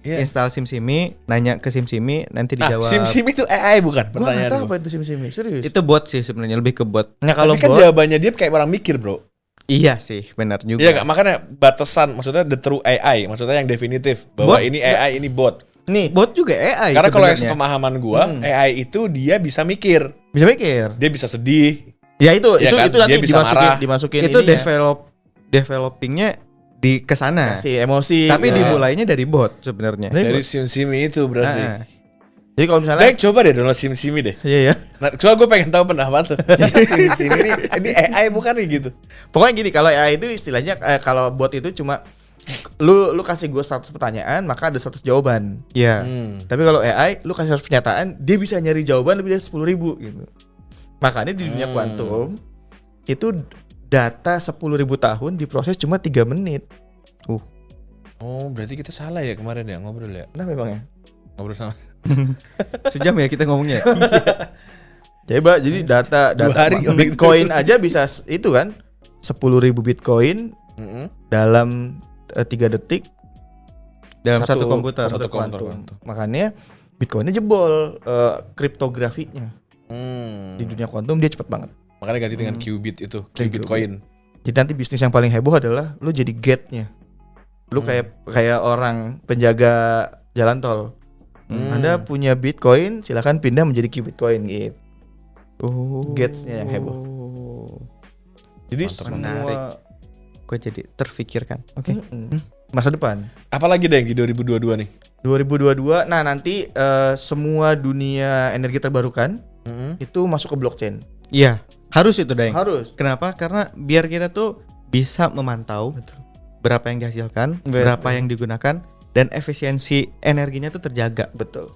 Iya. install SimSimi, nanya ke SimSimi, nanti dijawab. Sim-sim itu AI bukan? Gua nggak Pertanyaan tahu gua. apa itu SimCity. Serius. Itu bot sih sebenarnya, lebih ke bot. Nah Kalau kalau kan bot, jawabannya dia kayak orang mikir, bro. Iya sih, benar juga. Iya gak? Makanya batasan, maksudnya the true AI, maksudnya yang definitif bahwa Bot? ini AI, ini bot. nih Bot juga AI Karena kalau yang sebenarnya. sepemahaman gua, AI itu dia bisa mikir, bisa mikir. dia bisa sedih. Ya itu Ya kan? itu nanti Dia bisa marah. dimasukin itu ininya. developingnya di kesana. Kasih emosi. Tapi ya. dimulainya dari bot sebenarnya. Dari sim-simi itu berarti. Ah. Jadi kalau misalnya Dek, coba deh download sim-simi deh. iya ya. Nah, soal gue pengen tahu pendapat tuh. Sim-simi ini AI bukan nih gitu. Pokoknya gini, kalau AI itu istilahnya kalau bot itu cuma lu kasih gue 100 pertanyaan, maka ada 100 jawaban. Iya. Tapi kalau AI, lu kasih 100 pernyataan, dia bisa nyari jawaban lebih dari 10.000 gitu. Makanya di dunia kuantum itu data 10.000 tahun diproses cuma 3 menit. Oh, berarti kita salah ya kemarin ya ngobrol ya. Nah memang ya. Ngobrol sama. Sejam ya kita ngomongnya. Coba jadi data 2 hari, Bitcoin aja bisa itu kan 10.000 Bitcoin Mm-mm. dalam 3 detik Dalam satu komputer. Satu komputer. kuantum. Makanya Bitcoinnya jebol kriptografinya. Di dunia kuantum dia cepet banget. Makanya ganti dengan qubit itu, Dari qubit coin. Jadi nanti bisnis yang paling heboh adalah lu jadi gate-nya. Lu kayak orang penjaga jalan tol. Anda punya Bitcoin, silakan pindah menjadi qubit coin gitu. Gates-nya yang heboh. Jadi Mantap, semua menarik. Gue jadi terfikirkan. Oke. masa depan. Apalagi deh di 2022 nih? 2022, nah nanti semua dunia energi terbarukan itu masuk ke blockchain. Iya, harus itu, Daeng. Harus. Kenapa? Karena biar kita tuh bisa memantau berapa yang dihasilkan, Betul. berapa yang digunakan, dan efisiensi energinya tuh terjaga. Betul.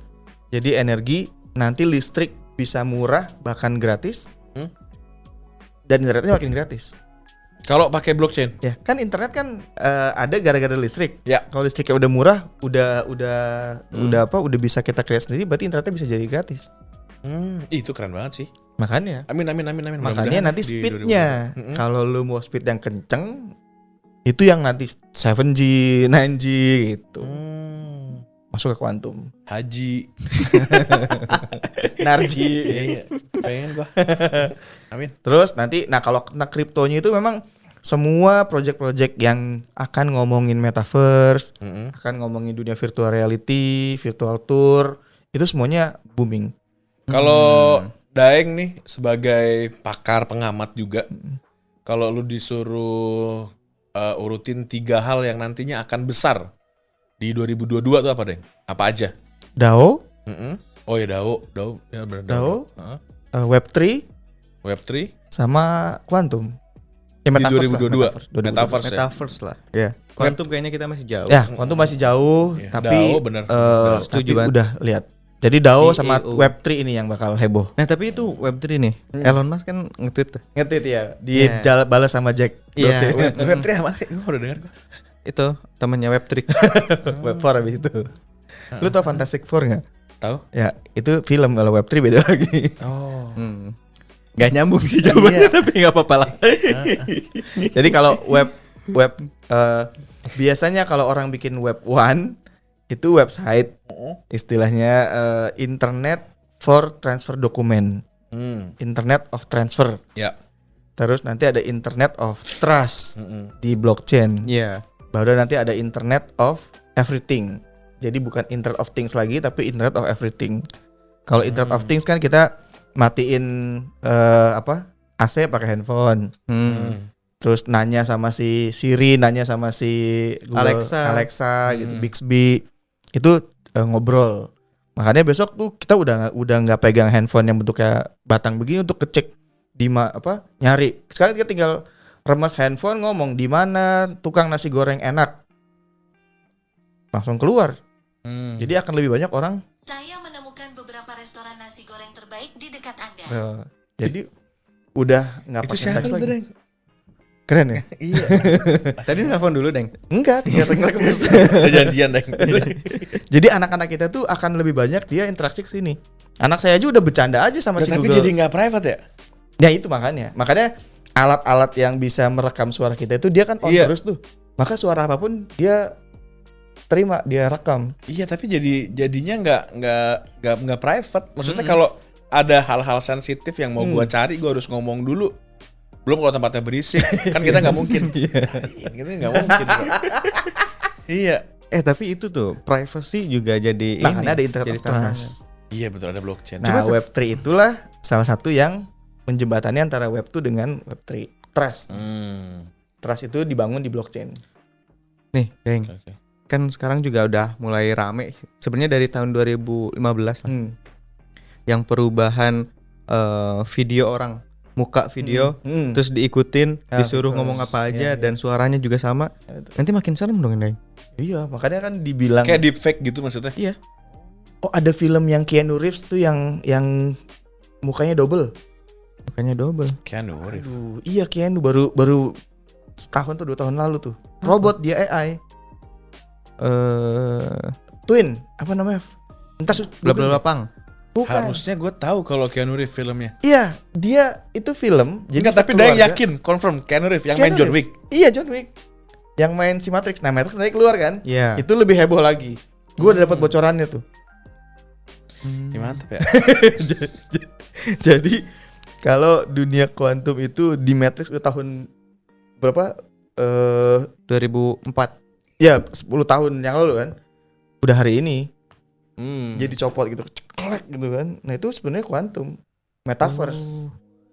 Jadi energi nanti listrik bisa murah bahkan gratis. Dan internetnya makin gratis. Kalau pakai blockchain? Ya, kan internet kan ada gara-gara listrik. Ya. Kalau listriknya udah murah, udah bisa kita create sendiri, berarti internetnya bisa jadi gratis. Itu keren banget sih. Makanya. Amin. Makanya Mudah-mudahan nanti di speednya, 2022. kalau lu mau speed yang kenceng, itu yang nanti 7G, 9G gitu. Masuk ke kuantum. Haji. Narji. Iya, pengen gua. Amin. Terus nanti, nah kalau kena kriptonya itu memang semua project-project yang akan ngomongin metaverse, akan ngomongin dunia virtual reality, virtual tour, itu semuanya booming. Kalau Daeng nih sebagai pakar pengamat juga, kalau lu disuruh urutin 3 hal yang nantinya akan besar di 2022 tuh apa, Deng? Apa aja? DAO, Oh ya DAO ya benar DAO, Heeh. Web3, Web3 sama kuantum. Ya, di metaverse lah, 2022. Metaverse ya. Metaverse lah. Ya. Kuantum kayaknya kita masih jauh. Ya, kuantum masih jauh, Ya, tapi DAO bener. Setuju tapi banget. udah lihat. Jadi DAO DAO. sama Web3 ini yang bakal heboh. Nah, tapi itu Web3 nih. Elon Musk kan nge-tweet tuh. Ngetit ya, di Iya. balas sama Jack Iya. Dorsey. Web3 apa sih? Gua udah dengar gua. Itu temennya Web3. Web4 habis itu. Lu tau Fantastic Four nggak? Tahu? Ya, itu film. Kalau Web3 beda lagi. Oh. Gak nyambung sih jawabannya, tapi gak apa-apa lah. Jadi kalau web biasanya kalau orang bikin web 1 itu website istilahnya internet for transfer dokumen. Internet of transfer. Ya. Terus nanti ada internet of trust di blockchain. Iya. Baru nanti ada internet of everything. Jadi bukan internet of things lagi, tapi internet of everything. Kalau internet of things kan kita matiin AC pakai handphone. Terus nanya sama si Siri, nanya sama si Google, Alexa gitu, Bixby. Itu ngobrol. Makanya besok tuh kita udah nggak pegang handphone yang bentuknya batang begini untuk ngecek nyari. Sekarang dia tinggal remas handphone, ngomong di mana tukang nasi goreng enak, langsung keluar. Jadi akan lebih banyak orang. Saya menemukan beberapa restoran nasi goreng terbaik di dekat Anda. Jadi udah nggak Itu pakai siapa teks tuh, lagi. Deng? Keren ya? Iya. Tadi nelfon dulu, Deng. Enggak, tinggal request. Ada janjian, Deng. Jadi anak-anak kita tuh akan lebih banyak dia interaksi ke sini. Anak saya aja udah bercanda aja sama si Tapi Google. jadi nggak private ya? Ya itu makanya alat-alat yang bisa merekam suara kita itu dia kan on Iya. terus tuh. Maka suara apapun dia terima, dia rekam. Iya, tapi jadinya nggak private. Maksudnya kalau ada hal-hal sensitif yang mau gua cari, gua harus ngomong dulu. Belum kalau tempatnya berisik, kan kita nggak mungkin. Kita nggak mungkin. Bro. Iya. Tapi itu tuh privacy juga jadi Makanya ini, ada Internet jadi of Trust. Iya betul, ada blockchain. Nah, Web3 itulah salah satu yang menjembatani antara Web2 dengan Web3. Trust. Trust itu dibangun di blockchain. Nih, Deng. Oke. Kan sekarang juga udah mulai rame. Sebenarnya dari tahun 2015 lah. Yang perubahan video orang, muka video, terus diikutin, Ya, disuruh betul. ngomong apa aja Ya, ya. dan suaranya juga sama. Nanti makin serem dong, Deng. Iya, makanya kan dibilang Kayak deepfake gitu maksudnya. Iya. oh ada film yang Keanu Reeves tuh yang mukanya double. Makanya double. Keanu Reeves. Aduh, iya Keanu baru setahun tuh 2 tahun lalu tuh. Robot dia AI. Twin, apa namanya? Entar Bla pang. Bukan. Harusnya gue tahu kalau Keanu Reeves filmnya. Iya, dia itu film. Enggak, tapi dia yang yakin, confirm Keanu Reeves yang main Keanu John Reeves. Wick. Iya, John Wick. Yang main si Matrix. Nah, Matrix nanti keluar kan? Iya. Itu lebih heboh lagi. Gue udah dapat bocorannya tuh. Ya, mantap ya. Jadi kalau dunia kuantum itu di Matrix udah tahun berapa? 2004. Ya 10 tahun yang lalu kan. Udah hari ini. Jadi Jadi copot gitu, ceklek gitu kan. Nah itu sebenarnya kuantum, metaverse.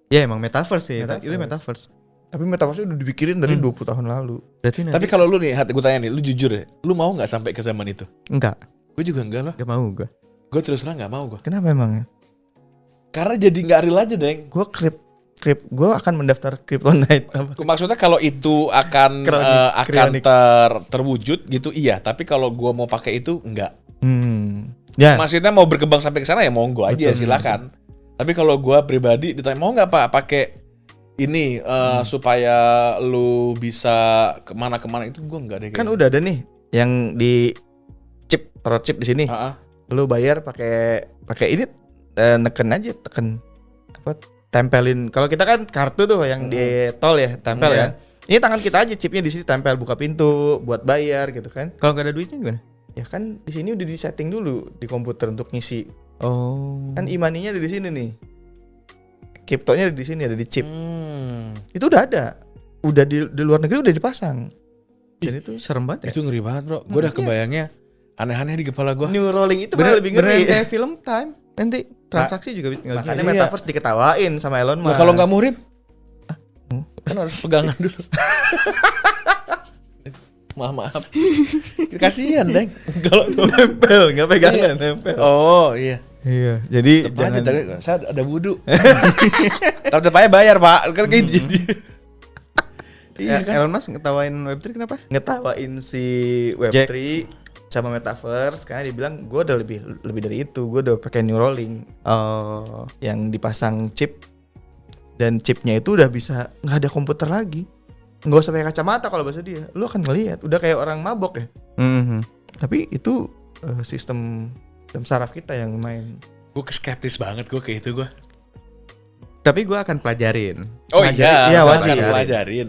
Ya emang metaverse sih. Metaverse. Itu metaverse. Tapi metaverse udah dipikirin dari 20 tahun lalu. Berarti nanti tapi kalau lu nih, hati gue tanya nih, lu jujur ya, lu mau nggak sampai ke zaman itu? enggak, Gue juga enggak loh. enggak mau gua. Gue terus terang nggak mau gue. Kenapa emangnya? Karena jadi nggak real aja, Deng. Gue akan mendaftar Kryptonite. Maksudnya kalau itu akan Kryonik. terwujud gitu, iya. Tapi kalau gue mau pakai itu enggak. Ya. Maksudnya mau berkembang sampai ke sana ya monggo aja, Betul, silakan. Tapi kalau gue pribadi ditanya mau nggak Pak pakai ini supaya lu bisa kemana-kemana, itu gue enggak deh. Kan udah ada nih yang di chip, taruh chip di sini. Lu bayar pakai ini neken aja, tekan apa tempelin. Kalau kita kan kartu tuh yang di tol ya, tempel ya. Ini tangan kita aja chipnya di sini tempel, buka pintu, buat bayar gitu kan. Kalau nggak ada duitnya gimana? Ya kan di sini udah di setting dulu di komputer untuk ngisi. Oh. Kan imaninya ada di sini nih. Kriptonya ada di sini, ada di chip. Hmm. Itu udah ada. Udah di luar negeri udah dipasang. Dan itu Serem banget ya. Itu ngeri banget, Bro. Gue udah kebayangnya aneh-aneh di kepala gue. new rolling itu Bener, malah lebih ngeri. beneran kayak film time. Nanti transaksi juga nggak Makanya gini. Iya. metaverse diketawain sama Elon Nah, Musk. kalau nggak murim, kan harus pegangan dulu. Maaf. Kasihan, Deng. Kalau nempel, nggak pegangan, nempel. oh iya. Iya, jadi Jangan. jangan Saya ada wudhu. Tapi tetap aja bayar, Pak. Kan gitu jadi. Iya kan? Elon Musk ngetawain Web3 kenapa? ngetawain si Web3 sama metaverse karena dia bilang gue udah lebih dari itu, gue udah pakai new rolling Oh. yang dipasang chip dan chipnya itu udah bisa nggak ada komputer lagi, nggak usah pakai kacamata kalau bahasa dia, lu akan ngelihat udah kayak orang mabok ya. Tapi itu sistem saraf kita yang main. Gue skeptis banget gue kayak itu gue. Tapi gue akan pelajarin. Oh Iya, iya, wajib.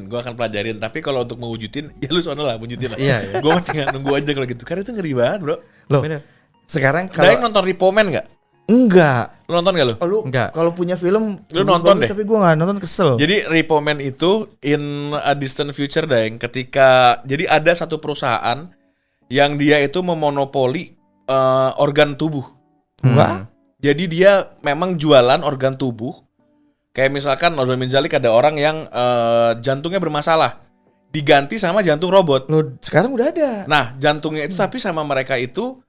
gue akan pelajarin. Tapi kalau untuk mewujudin, ya lu sono lah wujudin lah. Iya. Gue tinggal nunggu aja kalau gitu. Karena itu ngeri banget, Bro. Loh, Bener. sekarang Daeng kalau nonton Repo Man nggak? enggak, Lu nonton nggak lu? oh, lu Enggak. kalau punya film Lu bagus nonton deh. tapi gue nggak nonton, kesel. Jadi Repo Man itu in a distant future, Daeng, ketika jadi ada satu perusahaan yang dia itu memonopoli organ tubuh. Wah, Jadi dia memang jualan organ tubuh. Kayak misalkan Nordal Minjalik ada orang yang jantungnya bermasalah, diganti sama jantung robot. lo sekarang udah ada. Nah, jantungnya itu tapi sama mereka itu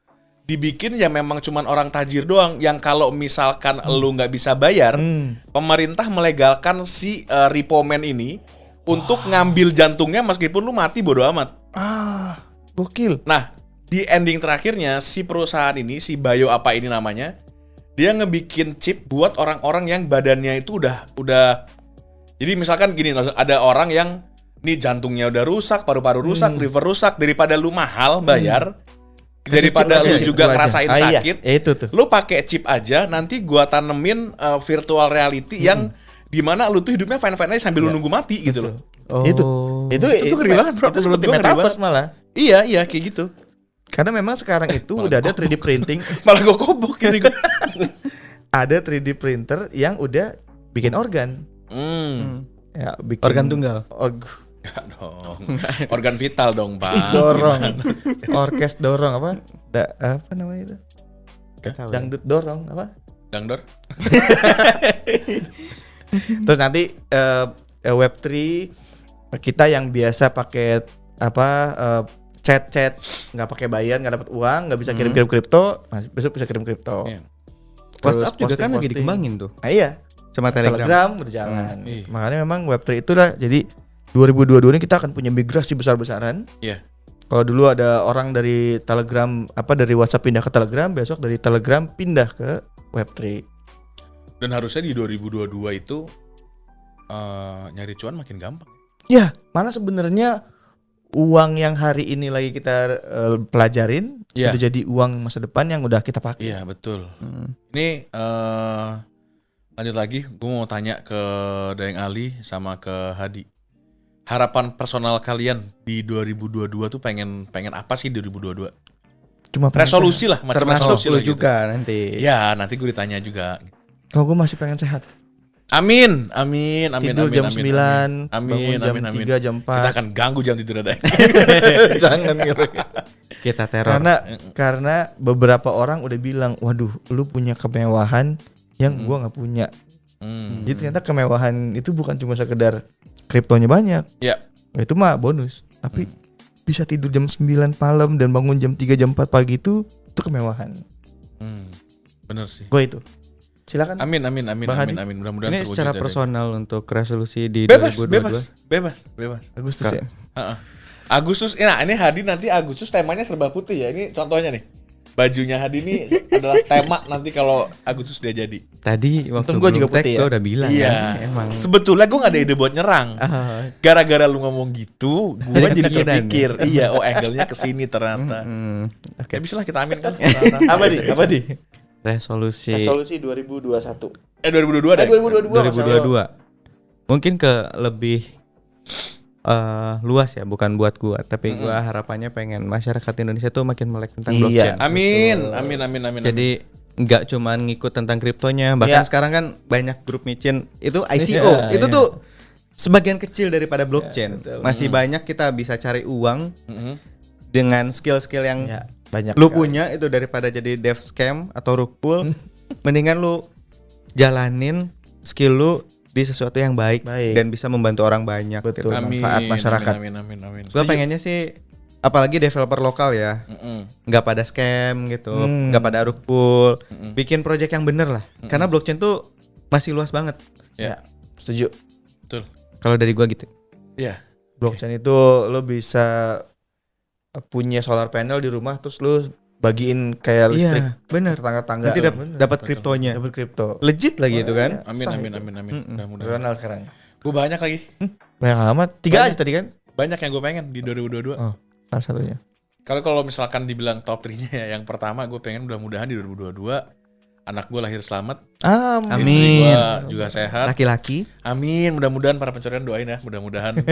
dibikin ya memang cuman orang tajir doang yang kalau misalkan lu nggak bisa bayar, pemerintah melegalkan si repoman ini untuk ngambil jantungnya meskipun lu mati bodo amat. Gokil. Nah, di ending terakhirnya si perusahaan ini, si Bio apa ini namanya, dia ngebikin chip buat orang-orang yang badannya itu udah. Jadi misalkan gini, ada orang yang nih jantungnya udah rusak, paru-paru rusak, liver rusak, daripada lu mahal bayar, daripada lu juga ngerasain sakit, itu tuh. lu pakai chip aja, nanti gua tanemin virtual reality yang dimana lu tuh hidupnya fine-fine aja sambil lu nunggu mati gitu loh. Itu ngeri banget, bro. Itu Menurut seperti gua ngeri metaverse banget. malah. Iya kayak gitu. Karena memang sekarang itu udah ada 3D printing, Malah gua kobok ini gua. ada 3D printer yang udah bikin organ. Ya, bikin Organ tunggal. Enggak dong. Organ vital dong, Pak. Dorong. Orkes dorong apa? Apa namanya itu? Dangdut dorong apa? Dangdor. Terus nanti Web3 kita yang biasa pakai chat nggak pakai bayar, nggak dapat uang, nggak bisa kirim kripto, besok bisa kirim kripto. Iya. Terus WhatsApp juga kan lagi posting-posting. dikembangin tuh. Nah, iya. Sama Telegram. Telegram berjalan. Iya. Makanya memang Web3 itulah jadi 2022 ini kita akan punya migrasi besar-besaran. Iya. Kalau dulu ada orang dari Telegram dari WhatsApp pindah ke Telegram, besok dari Telegram pindah ke Web3. Dan harusnya di 2022 itu nyari cuan makin gampang. Ya, malah sebenarnya uang yang hari ini lagi kita pelajarin Iya. udah jadi uang masa depan yang udah kita pakai. Iya, betul. Ini lanjut lagi, gue mau tanya ke Daeng Ali sama ke Hadi. Harapan personal kalian di 2022 tuh pengen apa sih 2022? Cuma Resolusi lah, macam Termasuk resolusi lu lah gitu. juga nanti. Ya, nanti gue ditanya juga. Kalau gue masih pengen sehat. Amin. Tidur jam 9, Amin, bangun jam 3, jam 4. Kita akan ganggu jam tidur ada. Jangan gitu. Kita teror. Karena beberapa orang udah bilang, waduh, lu punya kemewahan yang gua nggak punya. Jadi ternyata kemewahan itu bukan cuma sekedar kriptonya banyak. Ya. Itu mah bonus. Tapi bisa tidur jam 9 malam dan bangun jam 3, jam 4 pagi itu kemewahan. Bener sih. Gue itu. Silakan. Amin. Bang Hadi. Mudah-mudahan Ini terwujud secara ya, Deng. personal untuk resolusi di Bebas. 2022. Agustus ya. Heeh. Agustus, nah ini Hadi nanti Agustus temanya serba putih ya. Ini contohnya nih. Bajunya Hadi ini adalah tema nanti kalau Agustus dia jadi. Tadi waktu Untung gua juga belum tag putih ya. gua udah bilang Iya. kan, emang Sebetulnya gue gak ada ide buat nyerang. Gara-gara lu ngomong gitu, gue Jadi jadi kepikiran terpikir. Iya, angle-nya kesini ternyata. Oke. Ya bisa lah kita amin kan. Apa di? Resolusi Resolusi 2021. 2022 deh. 2022. Mungkin ke lebih luas ya, bukan buat gua, tapi gua harapannya pengen masyarakat Indonesia tuh makin melek tentang blockchain. Amin. Jadi nggak cuman ngikut tentang kriptonya, bahkan Iya. sekarang kan banyak grup micin itu ICO, itu tuh sebagian kecil daripada blockchain. Masih banyak kita bisa cari uang dengan skill-skill yang Banyak. lu punya itu daripada jadi dev scam atau rug pull. Mendingan lu jalanin skill lu di sesuatu yang baik. Dan bisa membantu orang banyak. Betul. gitu. Manfaat masyarakat. Amin. Gue pengennya sih apalagi developer lokal ya, nggak pada scam gitu, nggak pada rug pull, bikin project yang bener lah. Karena blockchain tuh masih luas banget. Ya. Setuju. Betul. Kalau dari gua gitu. Iya. Blockchain itu lo bisa punya solar panel di rumah terus lo bagiin kayak listrik. Iya, bener. Tetangga-tangga. Nanti Bener. dapat kriptonya. Dapat kripto. Legit lagi itu kan. Amin. Mudah-mudahan. Terkenal sekarang. Gue banyak lagi. Banyak amat. 3 aja tadi kan? Banyak yang gue pengen di 2022. Oh, salah satunya. Kalau misalkan dibilang top 3-nya ya, yang pertama gue pengen mudah-mudahan di 2022 anak gue lahir selamat, Amin. istri gue juga sehat. Laki-laki. Amin, mudah-mudahan para pencurian doain ya, mudah-mudahan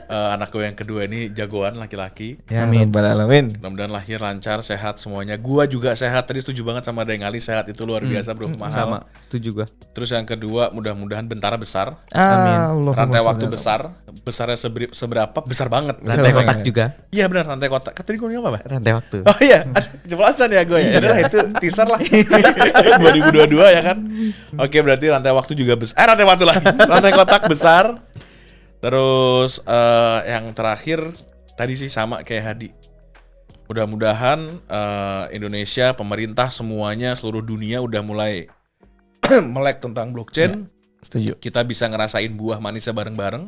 anak gue yang kedua ini jagoan laki-laki. Ya, rabbal alamin. Mudah-mudahan lahir lancar, sehat semuanya. Gua juga sehat. Tadi setuju banget sama Daeng Ali, sehat itu luar biasa bro, mahal. Sama, setuju gua. Terus yang kedua, mudah-mudahan bentara besar, Amin. rantai waktu besar, besarnya seberapa? Besar banget. Rantai kotak juga. Iya benar, rantai kotak. Tadi gue ngomong apa? Rantai waktu. Oh iya, ceplosan ya gue ya. Adalah itu teaser lah. 2022 ya kan. Oke, berarti rantai waktu juga besar. Rantai waktu lagi. Rantai kotak besar. Terus yang terakhir tadi sih sama kayak Hadi. Mudah-mudahan Indonesia, pemerintah, semuanya, seluruh dunia udah mulai melek tentang blockchain. Setuju. Kita bisa ngerasain buah manisnya bareng-bareng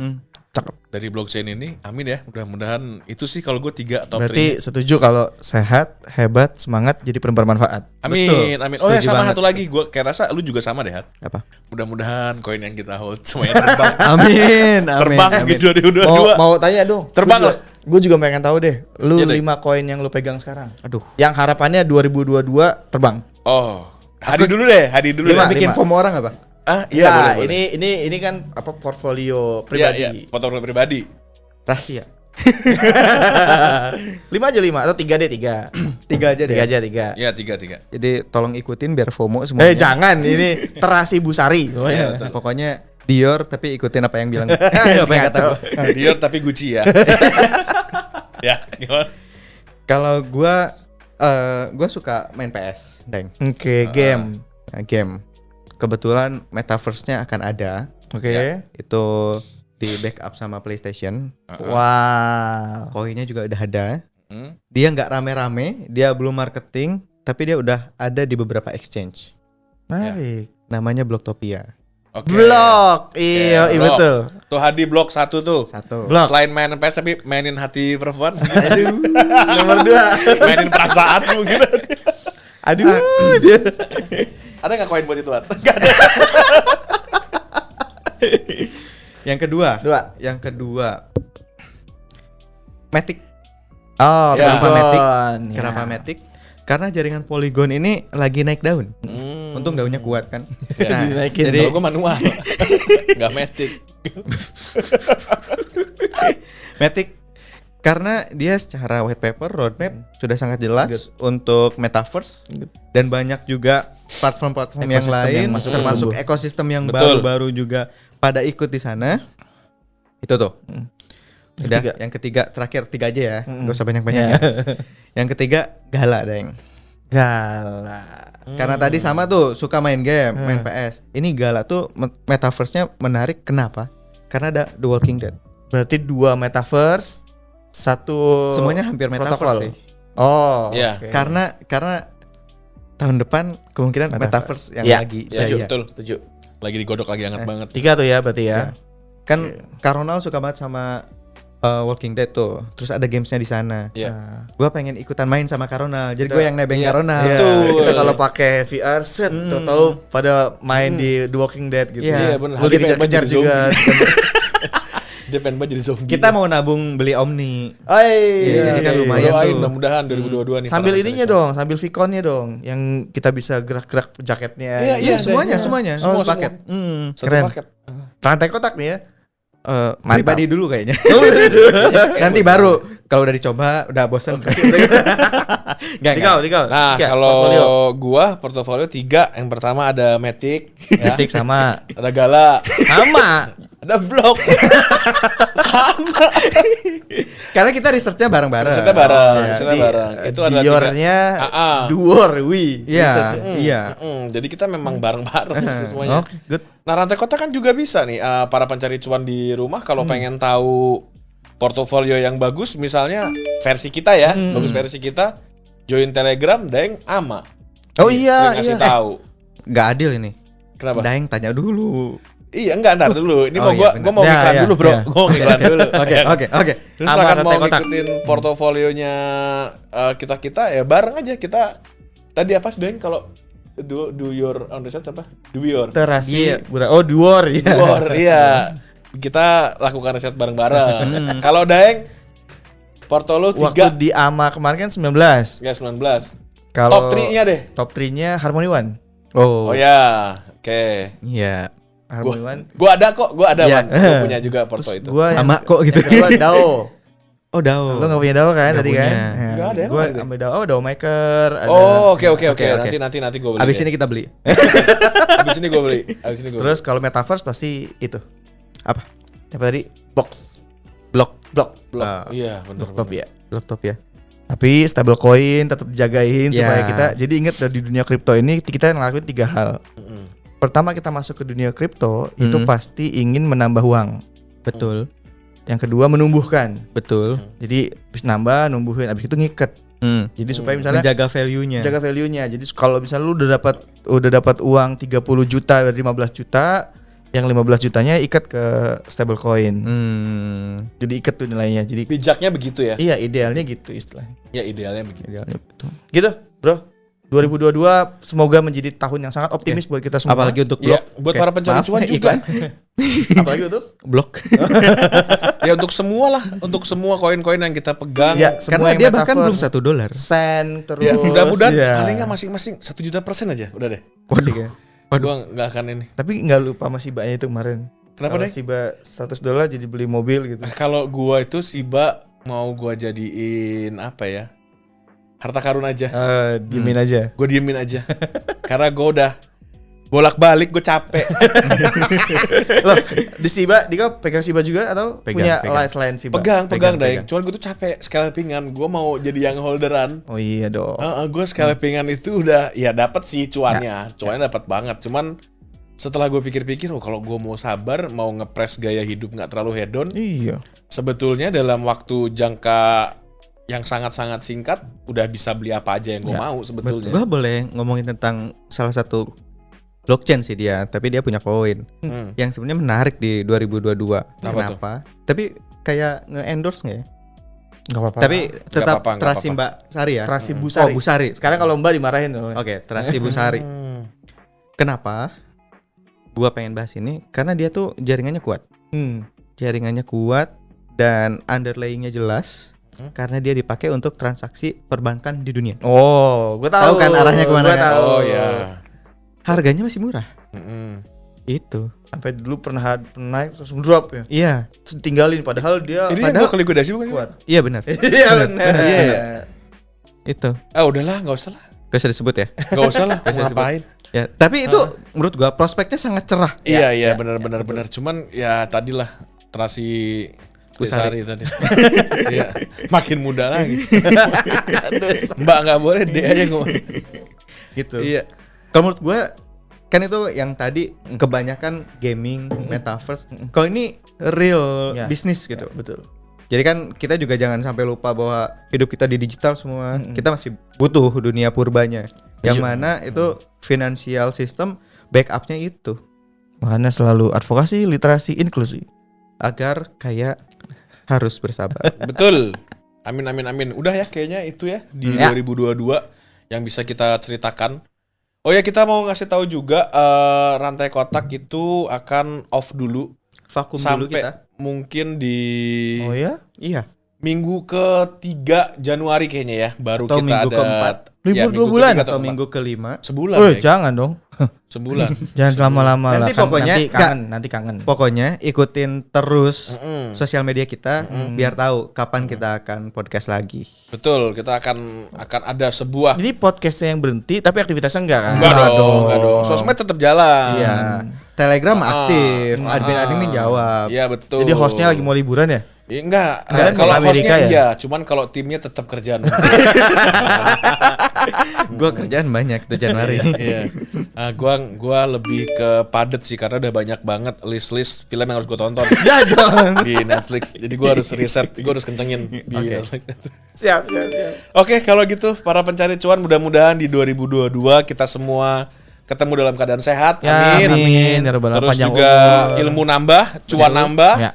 Cakep. dari blockchain ini. Amin ya. Mudah-mudahan itu sih kalau gue 3 top 3. Berarti setuju kalau sehat, hebat, semangat, jadi penuh bermanfaat. Amin, amin. Oh ya, Setuju sama banget. satu lagi, gue kayak rasa lu juga sama deh, Hat. Apa? Mudah-mudahan koin yang kita hold semuanya terbang. Amin, Terbang gitu 2022. Mau tanya dong. Terbang lah. Gue juga pengen tahu deh. Lu Iya deh. 5 koin yang lu pegang sekarang. Aduh. Yang harapannya 2022 terbang. Oh, Hadi dulu deh, Hadi dulu Lima. deh. Bikin FOMO orang apa? Ah, iya Nah, boleh. ini kan apa portfolio Iya, pribadi. iya, portofolio pribadi. Rahasia. 5 aja 5 atau 3 deh 3. 3 aja deh. 3 aja 3. Iya, 3. Jadi tolong ikutin biar FOMO semuanya. Jangan ini terasi busari. Oh, Iya, ya. betul. Pokoknya Dior tapi ikutin apa yang bilang. Apa yang kata gua. Dior tapi Gucci ya. Ya, gimana? Kalau gua suka main PS, Deng. Oke, game. Nah, game. Kebetulan metaverse-nya akan ada. Oke. Ya. Itu di backup sama PlayStation. Wow. Koinnya juga udah ada. Hmm? Dia nggak rame-rame, dia belum marketing, tapi dia udah ada di beberapa exchange. Menarik. Namanya Blocktopia. Oke. Blok. Iya, Oke, iya blok. betul. Tuh Hadi blok 1 tuh. Satu. Blok. Selain main PS tapi mainin hati perempuan. Aduh. Nomor 2. Mainin perasaan mungkin. Aduh. Ada nggak koin buat itu, Hat? Nggak ada. Yang kedua. 2. Yang kedua. Matic. Oh, Ya. Kenapa Matic? Polygon. Ya. Kenapa Matic? Karena jaringan Polygon ini lagi naik daun. Untung daunnya kuat kan. Ya, dinaikin. jadi Kalau gue manual. Nggak matic. Matic karena dia secara white paper roadmap sudah sangat jelas untuk metaverse dan banyak juga platform-platform yang Ekosistem lain yang masuk termasuk tumbuh. ekosistem yang Betul. baru-baru juga pada ikut di sana. Itu tuh. Udah, Ketiga. yang ketiga terakhir 3 aja ya. Gak usah banyak-banyak ya. Yang ketiga Gala, Deng. Gala. Karena tadi sama tuh suka main game, main PS. Ini Gala tuh metaverse-nya menarik kenapa? Karena ada The Walking Dead. Berarti 2 metaverse, 1 Semuanya hampir metaverse protokol. sih. Oh, Iya. oke. Karena tahun depan kemungkinan Metaverse. metaverse yang Ya, lagi Ya, jaya. betul. Setuju. Lagi digodok lagi hangat banget. 3 tuh ya berarti ya. Kan Karonal suka banget sama Walking Dead tuh. Terus ada gamesnya di sana. Iya. Gue pengen ikutan main sama Karonal. Jadi gue yang nebeng iya. Karonal. Iya, Betul. kita kalau pakai VR set tahu pada main di The Walking Dead gitu. Iya, bener. Lu Dia pengen dikejar-kejar jadi juga. Dia pengen banget jadi zombie. Kita mau nabung beli Omni. Oi. Iya, jadi kan lumayan Doain tuh. mudah-mudahan 2022 nih. Sambil para ininya pemirsa. dong, sambil Viconnya dong, yang kita bisa gerak-gerak jaketnya. Iya, Iya, ada, semuanya, iya. semuanya. Semua, Oh, paket. Satu Keren. paket. Rantai kotak nih ya. Mantap. Pribadi dulu kayaknya. Nanti baru kalau udah dicoba udah bosen. Dikau. Nah, Tiga, kalau portfolio. gua portofolio 3. Yang pertama ada Matic, ya. Matic sama. Ada Gala, Sama. ada Blok. Karena kita researchnya bareng-bareng. Risetnya bareng, Ya, risetnya di- bareng. Itu adalah Diornya AA. Duor, wih. Iya, Bisa sih. iya. Jadi kita memang bareng-bareng semuanya. Oke, good. Nah, rantai kota kan juga bisa nih para pencari cuan di rumah kalau pengen tahu portofolio yang bagus, misalnya versi kita ya, bagus versi kita, join Telegram, Deng, ama. Oh iya, Sering ngasih iya. tahu. Nggak adil ini. Kenapa? Daeng tanya dulu. Iya, enggak, ntar dulu. Ini Oh, mau iya, gua benar. mau Ya, iklan ya, dulu, Bro. ya. Gua mau iklan dulu. Oke. Terus Ama akan mau rantai kotak. ngikutin portofolionya kita ya bareng aja. Kita tadi apa sih, Deng, kalau do your own research apa? Do your. Terasi. Iya. Oh, Duor ya. War, iya. Kita lakukan riset bareng-bareng. Kalau Daeng portfolio 3 Waktu di AMA kemarin kan 19. ya 19. Kalau Top 3-nya deh. Top 3-nya Harmony One. Oh, Oh ya, oke. iya. Harmony One. Gua ada kok, gua ada Iya. Wan. Gua punya juga porto Terus itu. gua Sama kok gitu. yang kedua Dao. Oh, Dao. Lo gak punya Dao kan Nggak tadi punya. kan? Nggak ada, Gue emang ada? ambil Dao. Oh, Dao Maker. Ada. Oh, oke. Oke, oke. Nanti gua beli. Abis deh. ini kita beli. Abis ini gua beli. Abis ini gua. Terus kalau Metaverse pasti itu. Apa? Apa tadi? Box. Blok. Blok. Ah, Iya, benar. Top ya. Blocktopia. Tapi stable coin tetap dijagain Ya. supaya kita. Jadi ingat di dunia kripto ini kita ngelakuin 3 hal. Pertama kita masuk ke dunia kripto itu pasti ingin menambah uang. Betul. Yang kedua menumbuhkan. Betul. Jadi habis nambah, numbuhin, habis itu ngiket. Jadi supaya misalnya menjaga value-nya. jaga value-nya. Jadi kalau misalnya lu udah dapat uang 30 juta dari 15 juta, yang 15 jutanya ikat ke stablecoin. Jadi ikat tuh nilainya. Jadi Bijaknya begitu ya? iya, idealnya gitu istilahnya. Ya idealnya begitu. Idealnya betul. Gitu, Bro. 2022 semoga menjadi tahun yang sangat optimis buat kita semua. Apalagi untuk Ya, blok. buat Oke, para pencari maaf, cuan juga. iklan. Apalagi untuk Blok. Ya untuk semua lah, untuk semua koin-koin yang kita pegang. ya, semua Karena yang dia bahkan belum metaverse, $1. sen terus. Ya, mudah-mudahan ya. paling nggak masing-masing 1 juta persen aja, udah deh. Asik ya. Gua nggak akan ini. Tapi nggak lupa sama Shiba-nya itu kemarin. Kenapa Kalau deh? Shiba $100 jadi beli mobil gitu. Kalau gua itu Shiba mau gua jadiin apa ya? Harta karun aja. Diemin aja. Gue diemin aja. Karena gue udah bolak-balik, gue capek. Loh, di Shiba, Dika pegang Shiba juga atau Pegang, punya pegang. selain Shiba? Pegang, Pegang. Daeng. Cuman gue tuh capek scalpingan. Gue mau jadi yang holderan. Oh iya dong. Gue scalpingan itu udah ya dapat sih cuannya. Cuannya dapat banget. Cuman setelah gue pikir-pikir, kalau gue mau sabar, mau ngepres gaya hidup nggak terlalu hedon, Iya. sebetulnya dalam waktu jangka yang sangat-sangat singkat udah bisa beli apa aja yang gue mau sebetulnya. Gua boleh ngomongin tentang salah satu blockchain sih dia, tapi dia punya koin yang sebenarnya menarik di 2022. Kenapa? Tapi kayak nge-endorse nggak ya? Enggak apa-apa. Tapi tetap apa-apa, nggak Terasi apa-apa. Mbak Sari ya. Terasi Oh, Busari. Busari. Sekarang kalau Mbak dimarahin tuh. Oke, Terasi Busari. Kenapa? Gua pengen bahas ini karena dia tuh jaringannya kuat. Jaringannya kuat dan underlayingnya jelas. Karena dia dipakai untuk transaksi perbankan di dunia. Oh, gue tahu. Tahu kan arahnya kemana Gue kan? tahu. Oh ya. Harganya masih murah. Mm-mm. Itu. Sampai dulu pernah naik terus drop ya. Iya, Terus tinggalin padahal dia Ini yang gue keliquidasi bukan? kuat. iya benar. Iya benar. Iya. Itu. Ah udahlah, nggak usah lah. Gak usah disebut ya. Nggak usah lah. Mau ngapain? Ya, tapi itu menurut gua prospeknya sangat cerah. Iya benar. Cuman ya tadilah Terasi Busari tadi. Iya, makin muda lagi. Mbak nggak boleh D aja ngomong. Gitu. Iya. Kalau menurut gua kan itu yang tadi kebanyakan gaming, metaverse. Kalau ini real Ya. bisnis gitu. Betul. Jadi kan kita juga jangan sampai lupa bahwa hidup kita di digital semua. Kita masih butuh dunia purbanya. Yang mana itu financial system backupnya itu Makanya selalu advokasi literasi inklusi. agar kayak harus bersabar. Betul. Amin. Udah ya kayaknya itu ya di 2022 yang bisa kita ceritakan. Oh ya, kita mau ngasih tahu juga rantai kotak itu akan off dulu Vakum dulu sampai kita. mungkin di Oh ya? Iya. minggu ke-3 Januari kayaknya ya, baru Atau kita minggu ada keempat. Libur 2 minggu bulan ketiga Atau keempat. minggu kelima. Sebulan. Oh, Deng. jangan dong. Sebulan. Jangan lama-lama lah. Nanti Kan pokoknya nanti kangen. Pokoknya ikutin terus Mm-mm. sosial media kita biar tahu kapan kita akan podcast lagi. Betul, kita akan ada sebuah Jadi podcastnya yang berhenti tapi aktivitasnya enggak kan? enggak dong. Sosmed tetap jalan. Iya. Telegram Ah, aktif, admin jawab. Iya, betul. Jadi hostnya lagi mau liburan ya? Ya, enggak, Kalian kalau di Amerika hostnya ya? iya, cuman kalau timnya tetap kerjaan. Gua kerjaan banyak tuh Januari. Iya. Nah, gua lebih ke padet sih karena udah banyak banget list film yang harus gua tonton di Netflix. Jadi gua harus riset, gua harus kencengin di Netflix. Siap. Oke, kalau gitu para pencari cuan mudah-mudahan di 2022 kita semua ketemu dalam keadaan sehat. Ya, Amin. amin. Ya Rabbal Terus panjang juga umur. ilmu nambah, cuan nambah, Ya.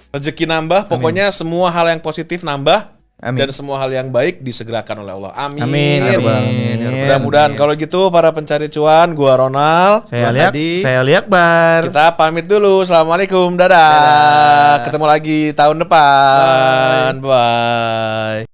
rezeki nambah, pokoknya semua hal yang positif nambah. Amin. Dan semua hal yang baik disegerakan oleh Allah. Amin. Amin. Ya Rabbal alamin. Mudah-mudahan kalau gitu para pencari cuan, gua Ronald. Saya Gua lihat, Adi. saya lihat Bar. Kita pamit dulu. Assalamualaikum. Dadah. Ketemu lagi tahun depan. Bye.